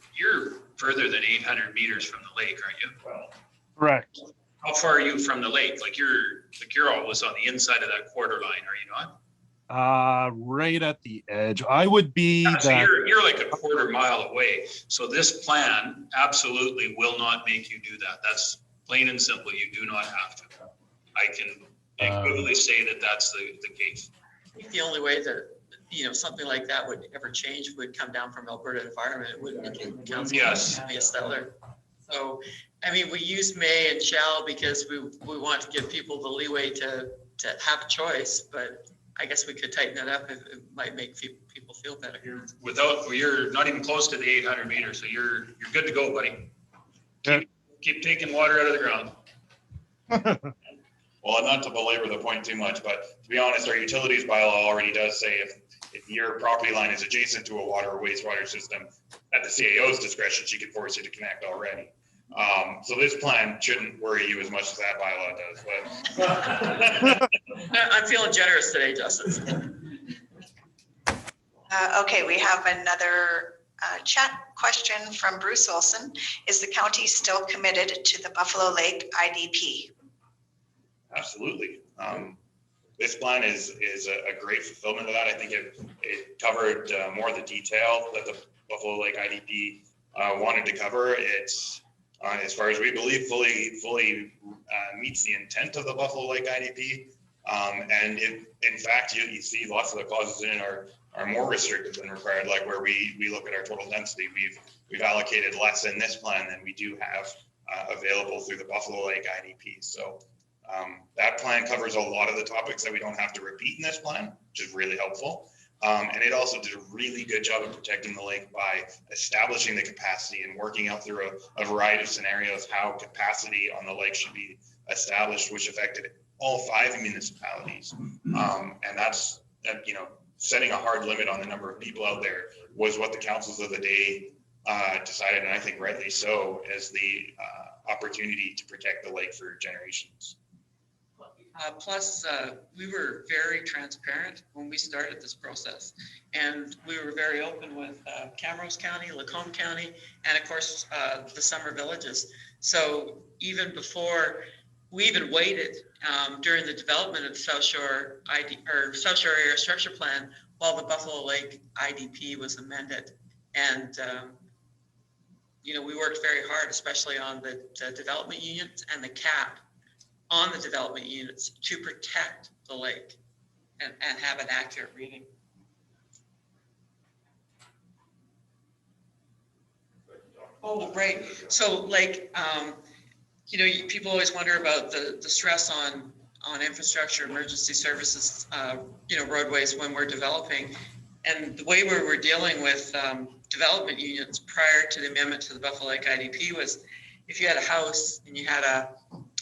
Speaker 7: further than 800 meters from the lake, aren't you?
Speaker 3: Well,
Speaker 4: Correct.
Speaker 7: How far are you from the lake? Like you're always on the inside of that quarter line, are you not?
Speaker 4: Right at the edge. I would be
Speaker 7: Yeah, so
Speaker 4: that.
Speaker 7: you're like a quarter mile away. So this plan absolutely will not make you do that. That's plain and simple. You do not have to. I can equivalently say that that's the case.
Speaker 9: I think the only way that, something like that would ever change would come down from Alberta Environment. It wouldn't be council.
Speaker 7: Yes.
Speaker 9: Be a Stellar. So, I mean, we use may and shall because we want to give people the leeway to have a choice, but I guess we could tighten it up if it might make people feel better.
Speaker 7: You're not even close to the 800 meters, so you're good to go, buddy. Keep taking water out of the ground.
Speaker 3: Well, and not to belabor the point too much, but to be honest, our utilities bylaw already does say if your property line is adjacent to a water or wastewater system, at the CAO's discretion, she could force you to connect already. So this plan shouldn't worry you as much as that bylaw does, but.
Speaker 9: I'm feeling generous today, Justin.
Speaker 2: Okay, we have another chat question from Bruce Olson. Is the county still committed to the Buffalo Lake IDP?
Speaker 3: Absolutely. This plan is a great fulfillment of that. I think it covered more of the detail that the Buffalo Lake IDP wanted to cover. It's as far as we believe, fully meets the intent of the Buffalo Lake IDP. And in fact, you see lots of the clauses in it are more restrictive than required, like where we look at our total density. We've allocated less in this plan than we do have available through the Buffalo Lake IDP. So that plan covers a lot of the topics that we don't have to repeat in this plan, which is really helpful. And it also did a really good job of protecting the lake by establishing the capacity and working out through a variety of scenarios how capacity on the lake should be established, which affected all 5 municipalities. And that's, setting a hard limit on the number of people out there was what the councils of the day decided, and I think rightly so, as the opportunity to protect the lake for generations.
Speaker 9: Plus, we were very transparent when we started this process, and we were very open with Camrose County, Lacombe County, and of course the summer villages. So even before we even waited during the development of the South Shore South Shore Area Structure Plan while the Buffalo Lake IDP was amended, and we worked very hard, especially on the development units and the cap on the development units to protect the lake and have an accurate reading. Oh, right. So people always wonder about the stress on infrastructure, emergency services, roadways when we're developing. And the way we were dealing with development units prior to the amendment to the Buffalo Lake IDP was if you had a house and you had a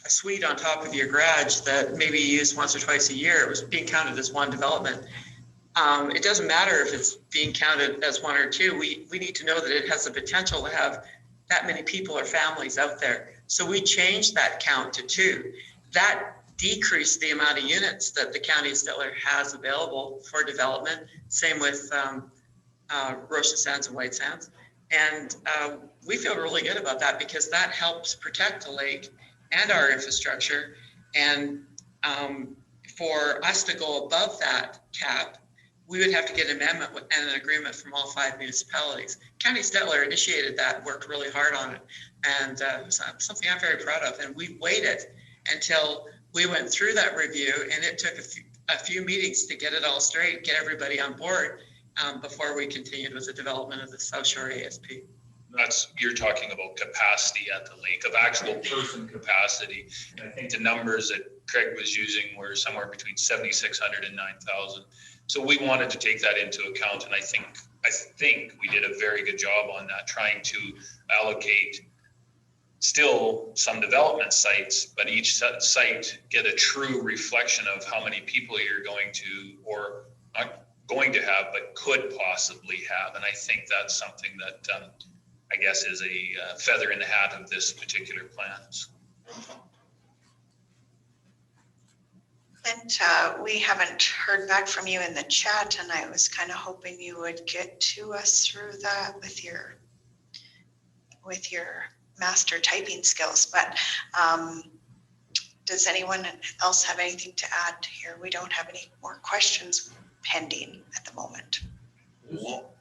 Speaker 9: suite on top of your garage that maybe you used once or twice a year, it was being counted as one development. It doesn't matter if it's being counted as one or two. We need to know that it has the potential to have that many people or families out there. So we changed that count to 2. That decreased the amount of units that the county of Stellar has available for development. Same with Rocha Sands and White Sands. And we feel really good about that because that helps protect the lake and our infrastructure. And for us to go above that cap, we would have to get an amendment and an agreement from all 5 municipalities. County of Stellar initiated that, worked really hard on it, and something I'm very proud of. And we waited until we went through that review, and it took a few meetings to get it all straight, get everybody on board before we continued with the development of the South Shore ASP.
Speaker 7: You're talking about capacity at the lake, of actual person capacity. And I think the numbers that Craig was using were somewhere between 7,600 and 9,000. So we wanted to take that into account, and I think we did a very good job on that, trying to allocate still some development sites, but each site get a true reflection of how many people you're going to, or not going to have, but could possibly have. And I think that's something that I guess is a feather in the hat of this particular plan.
Speaker 2: Clint, we haven't heard back from you in the chat, and I was kind of hoping you would get to us through that with your master typing skills. But does anyone else have anything to add here? We don't have any more questions. pending at the moment.
Speaker 8: Well,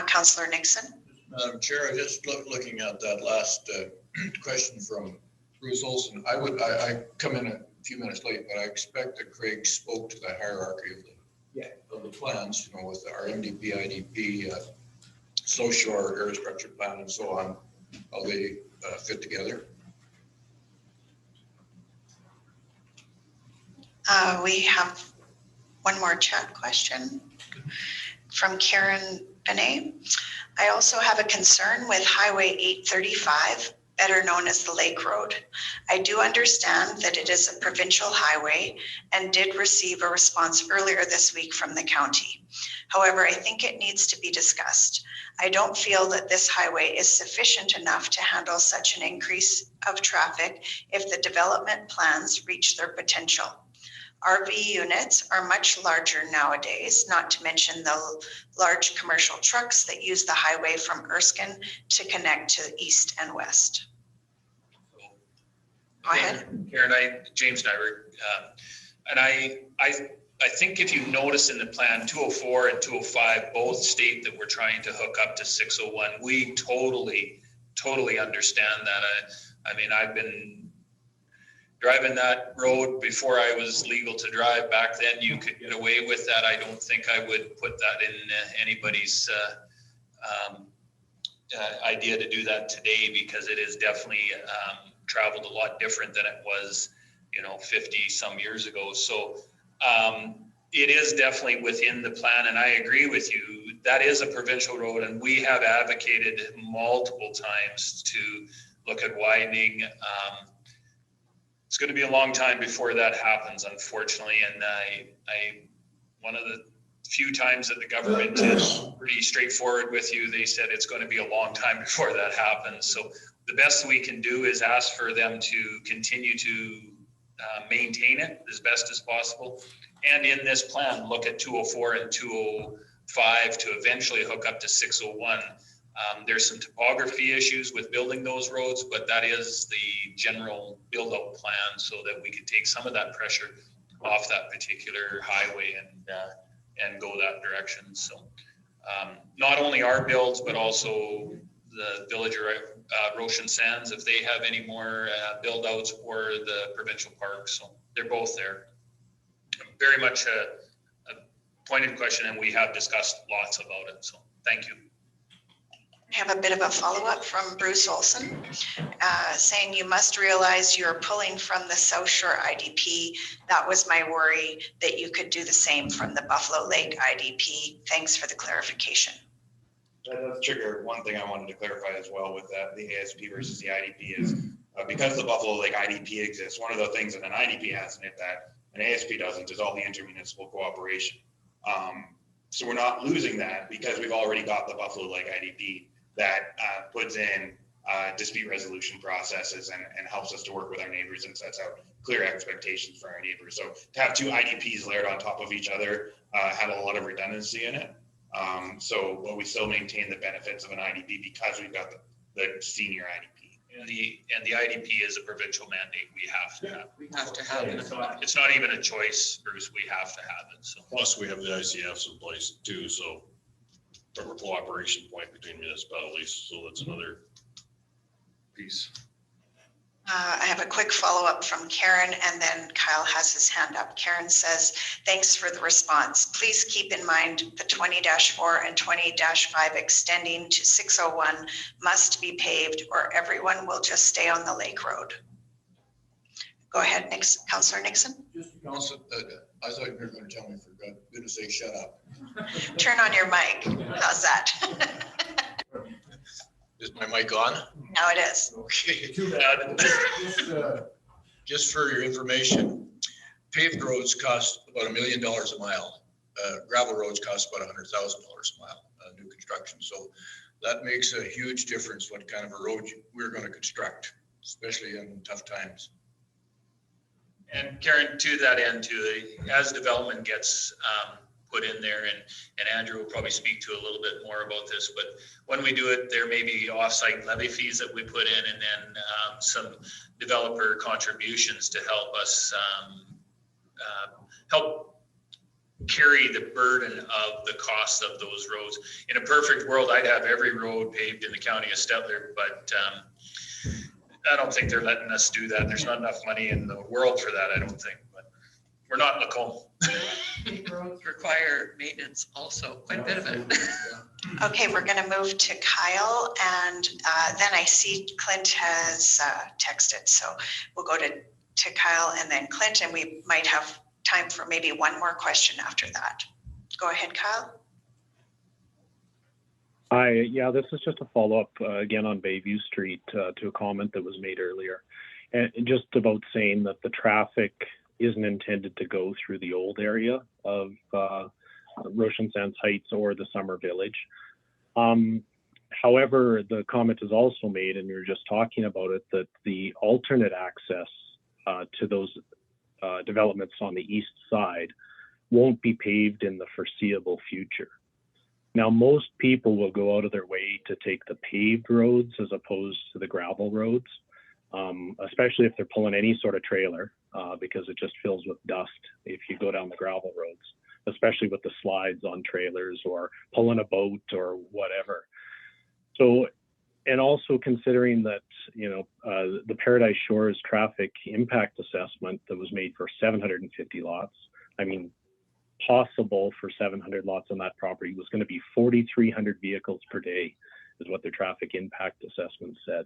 Speaker 2: Councillor Nixon?
Speaker 8: Madam Chair, just looking at that last question from Bruce Olson, I come in a few minutes late, but I expect that Craig spoke to the hierarchy of the plans, you know, with our MDP, IDP, South Shore area structure plan, and so on, how they fit together.
Speaker 2: We have one more chat question from Karen Benet. I also have a concern with Highway 835, better known as the Lake Road. I do understand that it is a provincial highway and did receive a response earlier this week from the county. However, I think it needs to be discussed. I don't feel that this highway is sufficient enough to handle such an increase of traffic if the development plans reach their potential. RV units are much larger nowadays, not to mention the large commercial trucks that use the highway from Erskine to connect to east and west. Go ahead.
Speaker 7: Karen, James Nyberg, and I think if you notice in the plan, 204 and 205 both state that we're trying to hook up to 601. We totally understand that. I mean, I've been driving that road before I was legal to drive. Back then, you could get away with that. I don't think I would put that in anybody's idea to do that today, because it is definitely traveled a lot different than it was, 50 some years ago. So it is definitely within the plan, and I agree with you. That is a provincial road, and we have advocated multiple times to look at widening. It's going to be a long time before that happens, unfortunately. And one of the few times that the government is pretty straightforward with you, they said it's going to be a long time before that happens. So the best we can do is ask for them to continue to maintain it as best as possible. And in this plan, look at 204 and 205 to eventually hook up to 601. There's some topography issues with building those roads, but that is the general build-out plan so that we could take some of that pressure off that particular highway and go that direction. So not only our builds, but also the village of Roshan Sands, if they have any more build-outs, or the provincial parks. So they're both there. Very much a pointed question, and we have discussed lots about it. So thank you.
Speaker 2: I have a bit of a follow-up from Bruce Olson saying you must realize you're pulling from the South Shore IDP. That was my worry, that you could do the same from the Buffalo Lake IDP. Thanks for the clarification.
Speaker 3: That does trigger one thing I wanted to clarify as well with that, the ASP versus the IDP is because the Buffalo Lake IDP exists, one of the things that an IDP has in it that an ASP doesn't is all the intermunicipal cooperation. So we're not losing that because we've already got the Buffalo Lake IDP that puts in dispute resolution processes and helps us to work with our neighbors and sets out clear expectations for our neighbors. So to have two IDPs layered on top of each other had a lot of redundancy in it. But we still maintain the benefits of an IDP because we've got the senior IDP.
Speaker 7: And the IDP is a provincial mandate. We have to have.
Speaker 9: We have to have it.
Speaker 7: It's not even a choice, Bruce. We have to have it. So
Speaker 5: Plus, we have the ICFs in place too, so from a cooperation point between municipalities, so that's another piece.
Speaker 2: I have a quick follow-up from Karen, and then Kyle has his hand up. Karen says, thanks for the response. Please keep in mind the 20-4 and 20-5 extending to 601 must be paved, or everyone will just stay on the Lake Road. Go ahead, Councillor Nixon.
Speaker 8: Council, I thought you were going to tell me, for goodness sake, shut up.
Speaker 2: Turn on your mic. How's that?
Speaker 8: Is my mic on?
Speaker 2: Now it is.
Speaker 8: Okay.
Speaker 7: too bad.
Speaker 8: Just for your information, paved roads cost about $1 million a mile. Gravel roads cost about $100,000 a mile, new construction. So that makes a huge difference what kind of a road we're going to construct, especially in tough times.
Speaker 7: And Karen, to that end too, as development gets put in there, and Andrew will probably speak to a little bit more about this, but when we do it, there may be off-site levy fees that we put in, and then some developer contributions to help us help carry the burden of the cost of those roads. In a perfect world, I'd have every road paved in the county of Stettler, but I don't think they're letting us do that. There's not enough money in the world for that, I don't think, but we're not Lacombe.
Speaker 9: Roads require maintenance also, quite a bit of it.
Speaker 2: Okay, we're going to move to Kyle, and then I see Clint has texted, so we'll go to Kyle and then Clint, and we might have time for maybe one more question after that. Go ahead, Kyle.
Speaker 6: Hi, yeah, this is just a follow-up again on Bayview Street to a comment that was made earlier. And just about saying that the traffic isn't intended to go through the old area of Roshan Sands Heights or the Summer Village. However, the comment is also made, and you were just talking about it, that the alternate access to those developments on the east side won't be paved in the foreseeable future. Now, most people will go out of their way to take the paved roads as opposed to the gravel roads, especially if they're pulling any sort of trailer, because it just fills with dust if you go down the gravel roads, especially with the slides on trailers or pulling a boat or whatever. So, and also considering that, you know, the Paradise Shores traffic impact assessment that was made for 750 lots, I mean, possible for 700 lots on that property was going to be 4,300 vehicles per day is what their traffic impact assessment said.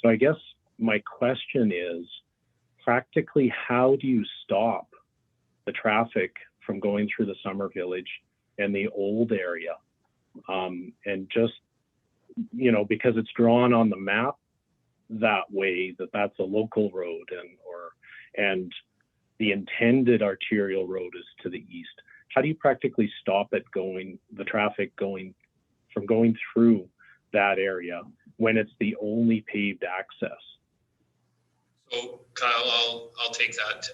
Speaker 6: So I guess my question is, practically, how do you stop the traffic from going through the Summer Village and the old area? And just, you know, because it's drawn on the map that way, that's a local road, and the intended arterial road is to the east. How do you practically stop it the traffic going through that area when it's the only paved access?
Speaker 7: So Kyle, I'll take that.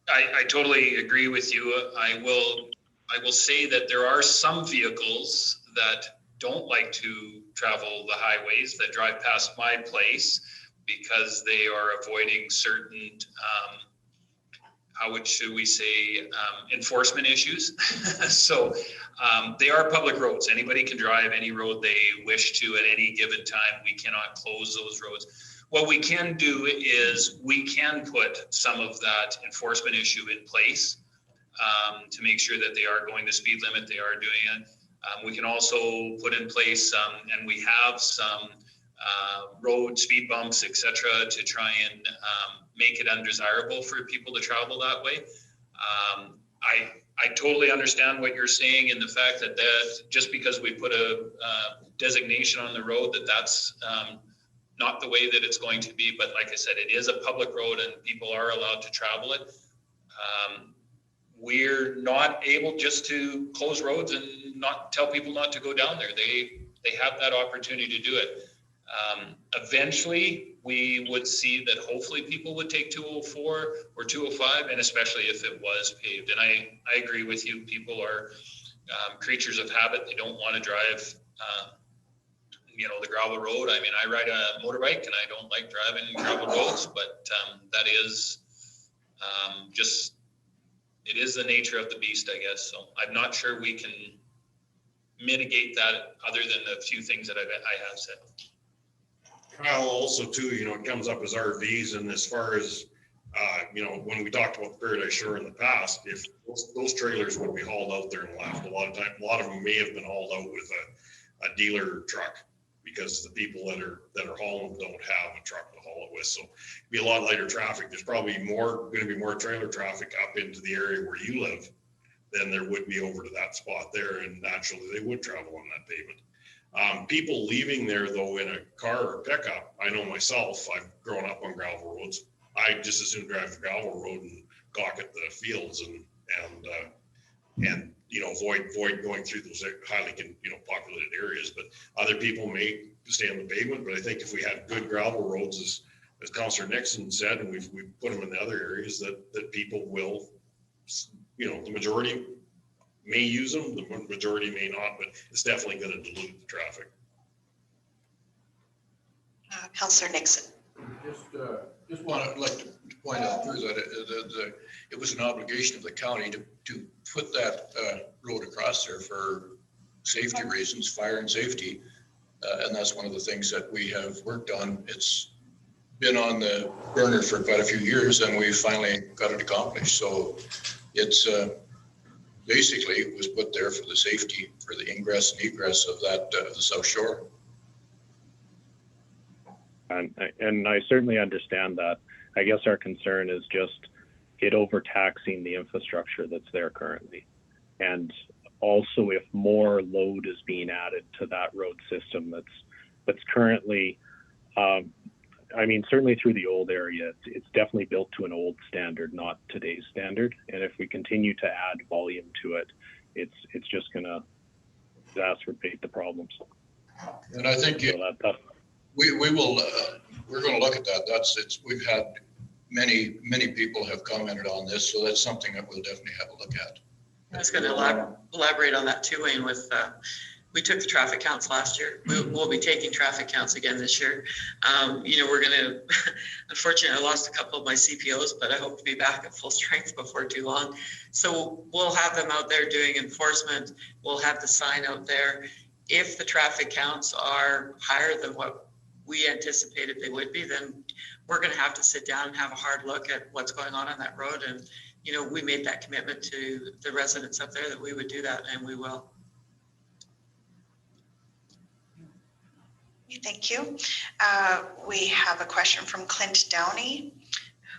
Speaker 7: I totally agree with you. I will say that there are some vehicles that don't like to travel the highways, that drive past my place because they are avoiding certain how should we say, enforcement issues. So they are public roads. Anybody can drive any road they wish to at any given time. We cannot close those roads. What we can do is we can put some of that enforcement issue in place to make sure that they are going the speed limit, they are doing it. We can also put in place and we have some road speed bumps, etc., to try and make it undesirable for people to travel that way. I totally understand what you're saying in the fact that just because we put a designation on the road that's not the way that it's going to be. But like I said, it is a public road and people are allowed to travel it. We're not able just to close roads and not tell people not to go down there. They have that opportunity to do it. Eventually, we would see that hopefully people would take 204 or 205, and especially if it was paved. And I agree with you. People are creatures of habit. They don't want to drive, the gravel road. I mean, I ride a motorbike and I don't like driving gravel roads, but that is just, it is the nature of the beast, I guess. So I'm not sure we can mitigate that other than the few things that I have said.
Speaker 5: Kyle, also too, it comes up as RVs, and as far as, when we talked about the Paradise Shore in the past, if those trailers would be hauled out there and left, a lot of them may have been hauled out with a dealer truck, because the people that are hauling don't have a truck to haul it with. So it'd be a lot lighter traffic. There's probably going to be more trailer traffic up into the area where you live than there would be over to that spot there. And naturally they would travel on that pavement. People leaving there though in a car or pickup, I know myself, I've grown up on gravel roads. I just as soon drive the gravel road and gawk at the fields and avoid going through those highly populated areas. But other people may stay on the pavement. But I think if we had good gravel roads, as Councillor Nixon said, and we put them in the other areas, that people will, the majority may use them, the majority may not, but it's definitely going to dilute the traffic.
Speaker 2: Councillor Nixon.
Speaker 8: Just want to like to point out too that it was an obligation of the county to put that road across there for safety reasons, fire and safety. And that's one of the things that we have worked on. It's been on the burner for quite a few years and we finally got it accomplished. So it's basically it was put there for the safety, for the ingress and egress of that, the South Shore.
Speaker 6: And I certainly understand that. I guess our concern is just it overtaxing the infrastructure that's there currently. And also if more load is being added to that road system that's currently, I mean, certainly through the old area, it's definitely built to an old standard, not today's standard. And if we continue to add volume to it, it's just going to exacerbate the problems.
Speaker 8: And I think
Speaker 6: so
Speaker 8: we will, we're going to look at that. We've had many people have commented on this, so that's something that we'll definitely have a look at.
Speaker 9: I was going to elaborate on that too, Wayne, with we took the traffic counts last year. We'll be taking traffic counts again this year. We're going to, unfortunately, I lost a couple of my CPOs, but I hope to be back at full strength before too long. So we'll have them out there doing enforcement. We'll have the sign out there. If the traffic counts are higher than what we anticipated they would be, then we're going to have to sit down and have a hard look at what's going on that road. And, we made that commitment to the residents up there that we would do that, and we will.
Speaker 2: Thank you. We have a question from Clint Downey,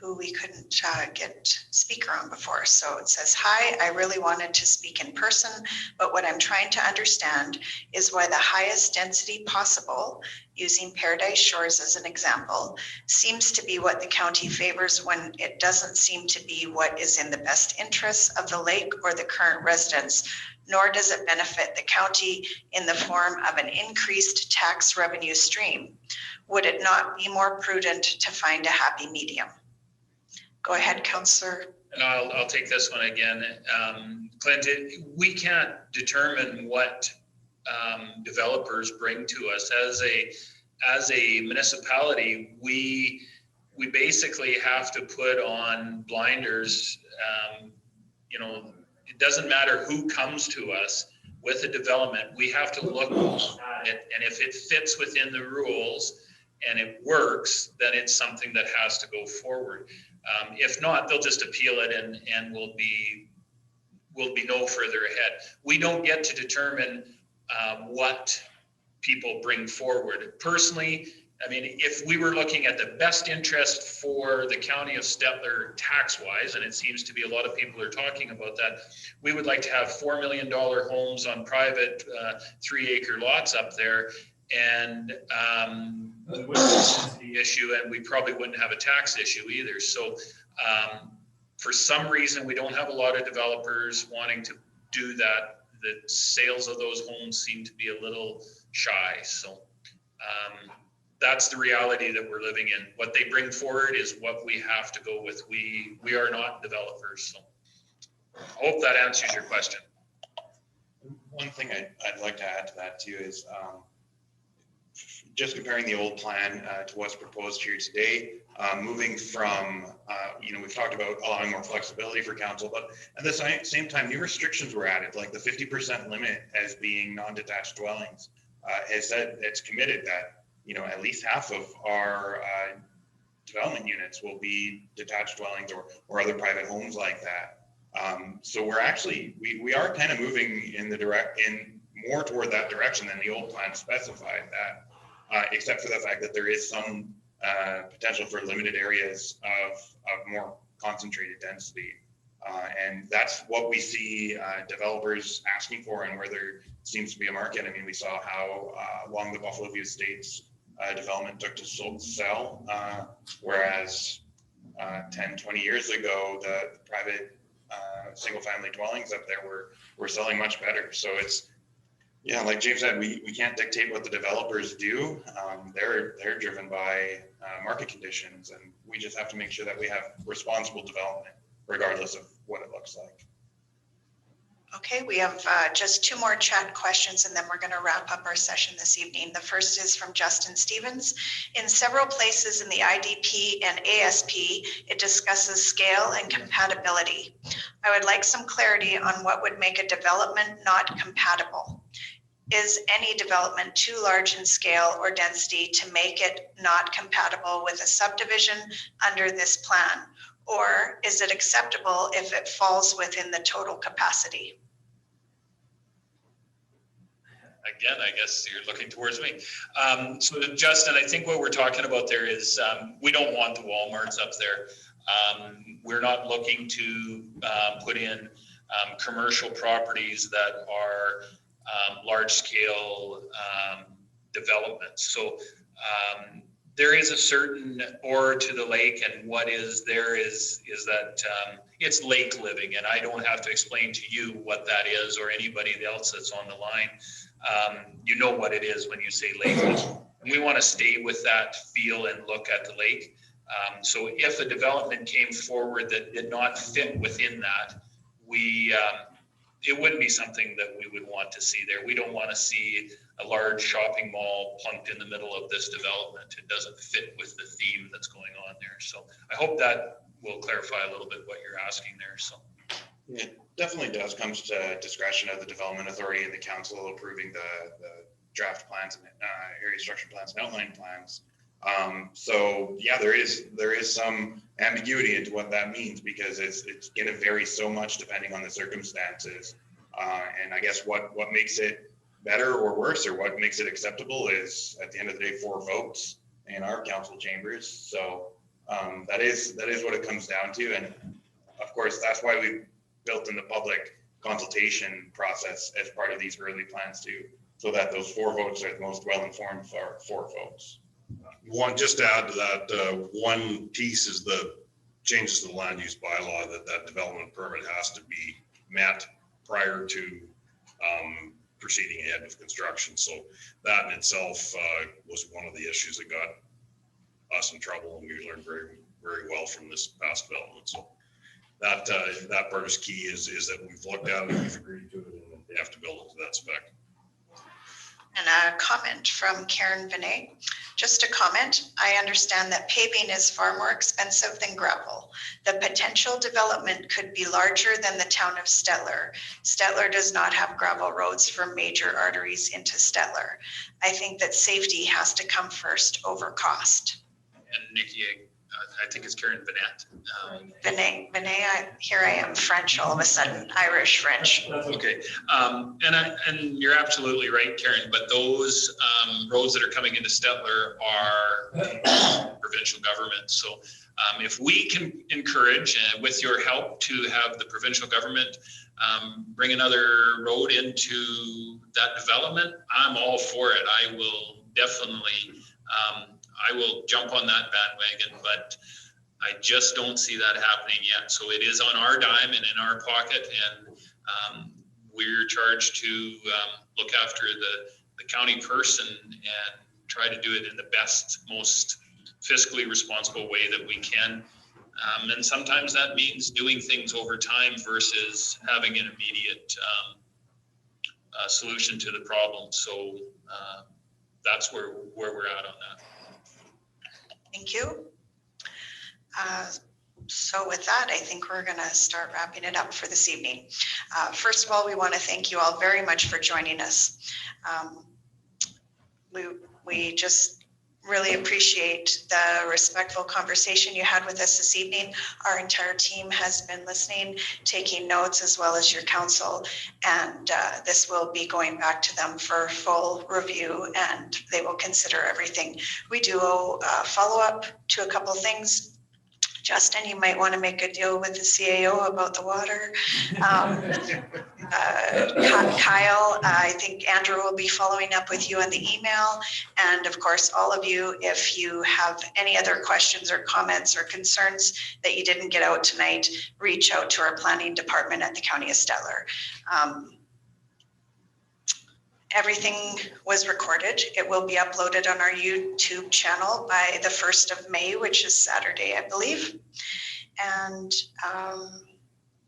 Speaker 2: who we couldn't get speaker on before. So it says, hi, I really wanted to speak in person, but what I'm trying to understand is why the highest density possible, using Paradise Shores as an example, seems to be what the county favors when it doesn't seem to be what is in the best interests of the lake or the current residents, nor does it benefit the county in the form of an increased tax revenue stream. Would it not be more prudent to find a happy medium? Go ahead, Councillor.
Speaker 7: And I'll take this one again. Clint, we can't determine what developers bring to us. As a municipality, we basically have to put on blinders. It doesn't matter who comes to us with a development. We have to look at it, and if it fits within the rules and it works, then it's something that has to go forward. If not, they'll just appeal it and we'll be no further ahead. We don't get to determine what people bring forward. Personally, I mean, if we were looking at the best interest for the county of Stettler tax-wise, and it seems to be a lot of people are talking about that, we would like to have $4 million homes on private 3-acre lots up there. And the issue, and we probably wouldn't have a tax issue either. So for some reason, we don't have a lot of developers wanting to do that. The sales of those homes seem to be a little shy. So that's the reality that we're living in. What they bring forward is what we have to go with. We are not developers. So I hope that answers your question.
Speaker 3: One thing I'd like to add to that too is just comparing the old plan to what's proposed here today, moving from, we've talked about allowing more flexibility for council, but at the same time, new restrictions were added, like the 50% limit as being non-detached dwellings. Has said it's committed that, at least half of our development units will be detached dwellings or other private homes like that. So we're actually, we are kind of moving in more toward that direction than the old plan specified that. Except for the fact that there is some potential for limited areas of more concentrated density. And that's what we see developers asking for and where there seems to be a market. I mean, we saw how long the Buffalo View Estates development took to sell, whereas 10, 20 years ago, the private single family dwellings up there were selling much better. So it's, yeah, like James said, we can't dictate what the developers do. They're driven by market conditions, and we just have to make sure that we have responsible development, regardless of what it looks like.
Speaker 2: Okay, we have just two more chat questions and then we're going to wrap up our session this evening. The first is from Justin Stevens. In several places in the IDP and ASP, it discusses scale and compatibility. I would like some clarity on what would make a development not compatible. Is any development too large in scale or density to make it not compatible with a subdivision under this plan? Or is it acceptable if it falls within the total capacity?
Speaker 7: Again, I guess you're looking towards me. So Justin, I think what we're talking about there is we don't want the Walmarts up there. We're not looking to put in commercial properties that are large scale developments. So there is a certain ore to the lake, and what is there is that it's lake living, and I don't have to explain to you what that is or anybody else that's on the line. You know what it is when you say lake living. And we want to stay with that feel and look at the lake. So if a development came forward that did not fit within that, it wouldn't be something that we would want to see there. We don't want to see a large shopping mall plunked in the middle of this development. It doesn't fit with the theme that's going on there. So I hope that will clarify a little bit what you're asking there. So
Speaker 3: it definitely does come to discretion of the development authority and the council approving the draft plans and area structure plans and outline plans. So yeah, there is some ambiguity into what that means, because it's going to vary so much depending on the circumstances. And I guess what makes it better or worse, or what makes it acceptable, is at the end of the day 4 votes in our council chambers. So that is what it comes down to. And of course, that's why we built in the public consultation process as part of these early plans too, so that those 4 votes are the most well-informed for 4 votes.
Speaker 5: Just to add to that, one piece is the changes to the land use bylaw, that development permit has to be met prior to proceeding ahead with construction. So that in itself was one of the issues that got us in trouble, and we learned very, very well from this past development. So that part is key, is that we've looked at it, we've agreed to it, and they have to build it to that spec.
Speaker 2: And a comment from Karen Vinay. Just a comment, I understand that paving is far more expensive than gravel. The potential development could be larger than the town of Stettler. Stettler does not have gravel roads for major arteries into Stettler. I think that safety has to come first over cost.
Speaker 7: and Nikki, I think it's Karen Vanette.
Speaker 2: Vinay, here I am French all of a sudden, Irish French.
Speaker 7: Okay, and you're absolutely right, Karen, but those roads that are coming into Stettler are provincial government. So if we can encourage, with your help, to have the provincial government bring another road into that development, I'm all for it. I will definitely, I will jump on that bandwagon, but I just don't see that happening yet. So it is on our dime and in our pocket, and we're charged to look after the county purse and try to do it in the best, most fiscally responsible way that we can. And sometimes that means doing things over time versus having an immediate solution to the problem. So that's where we're at on that.
Speaker 2: Thank you. So with that, I think we're going to start wrapping it up for this evening. First of all, we want to thank you all very much for joining us. We just really appreciate the respectful conversation you had with us this evening. Our entire team has been listening, taking notes, as well as your counsel, and this will be going back to them for full review, and they will consider everything. We do follow up to a couple things. Justin, you might want to make a deal with the CAO about the water. Kyle, I think Andrew will be following up with you on the email. And of course, all of you, if you have any other questions or comments or concerns that you didn't get out tonight, reach out to our planning department at the County of Stettler. Everything was recorded. It will be uploaded on our YouTube channel by the 1st of May, which is Saturday, I believe. And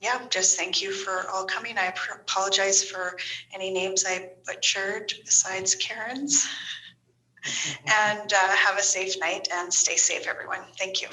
Speaker 2: yeah, just thank you for all coming. I apologize for any names I butchered besides Karen's. And have a safe night and stay safe, everyone. Thank you.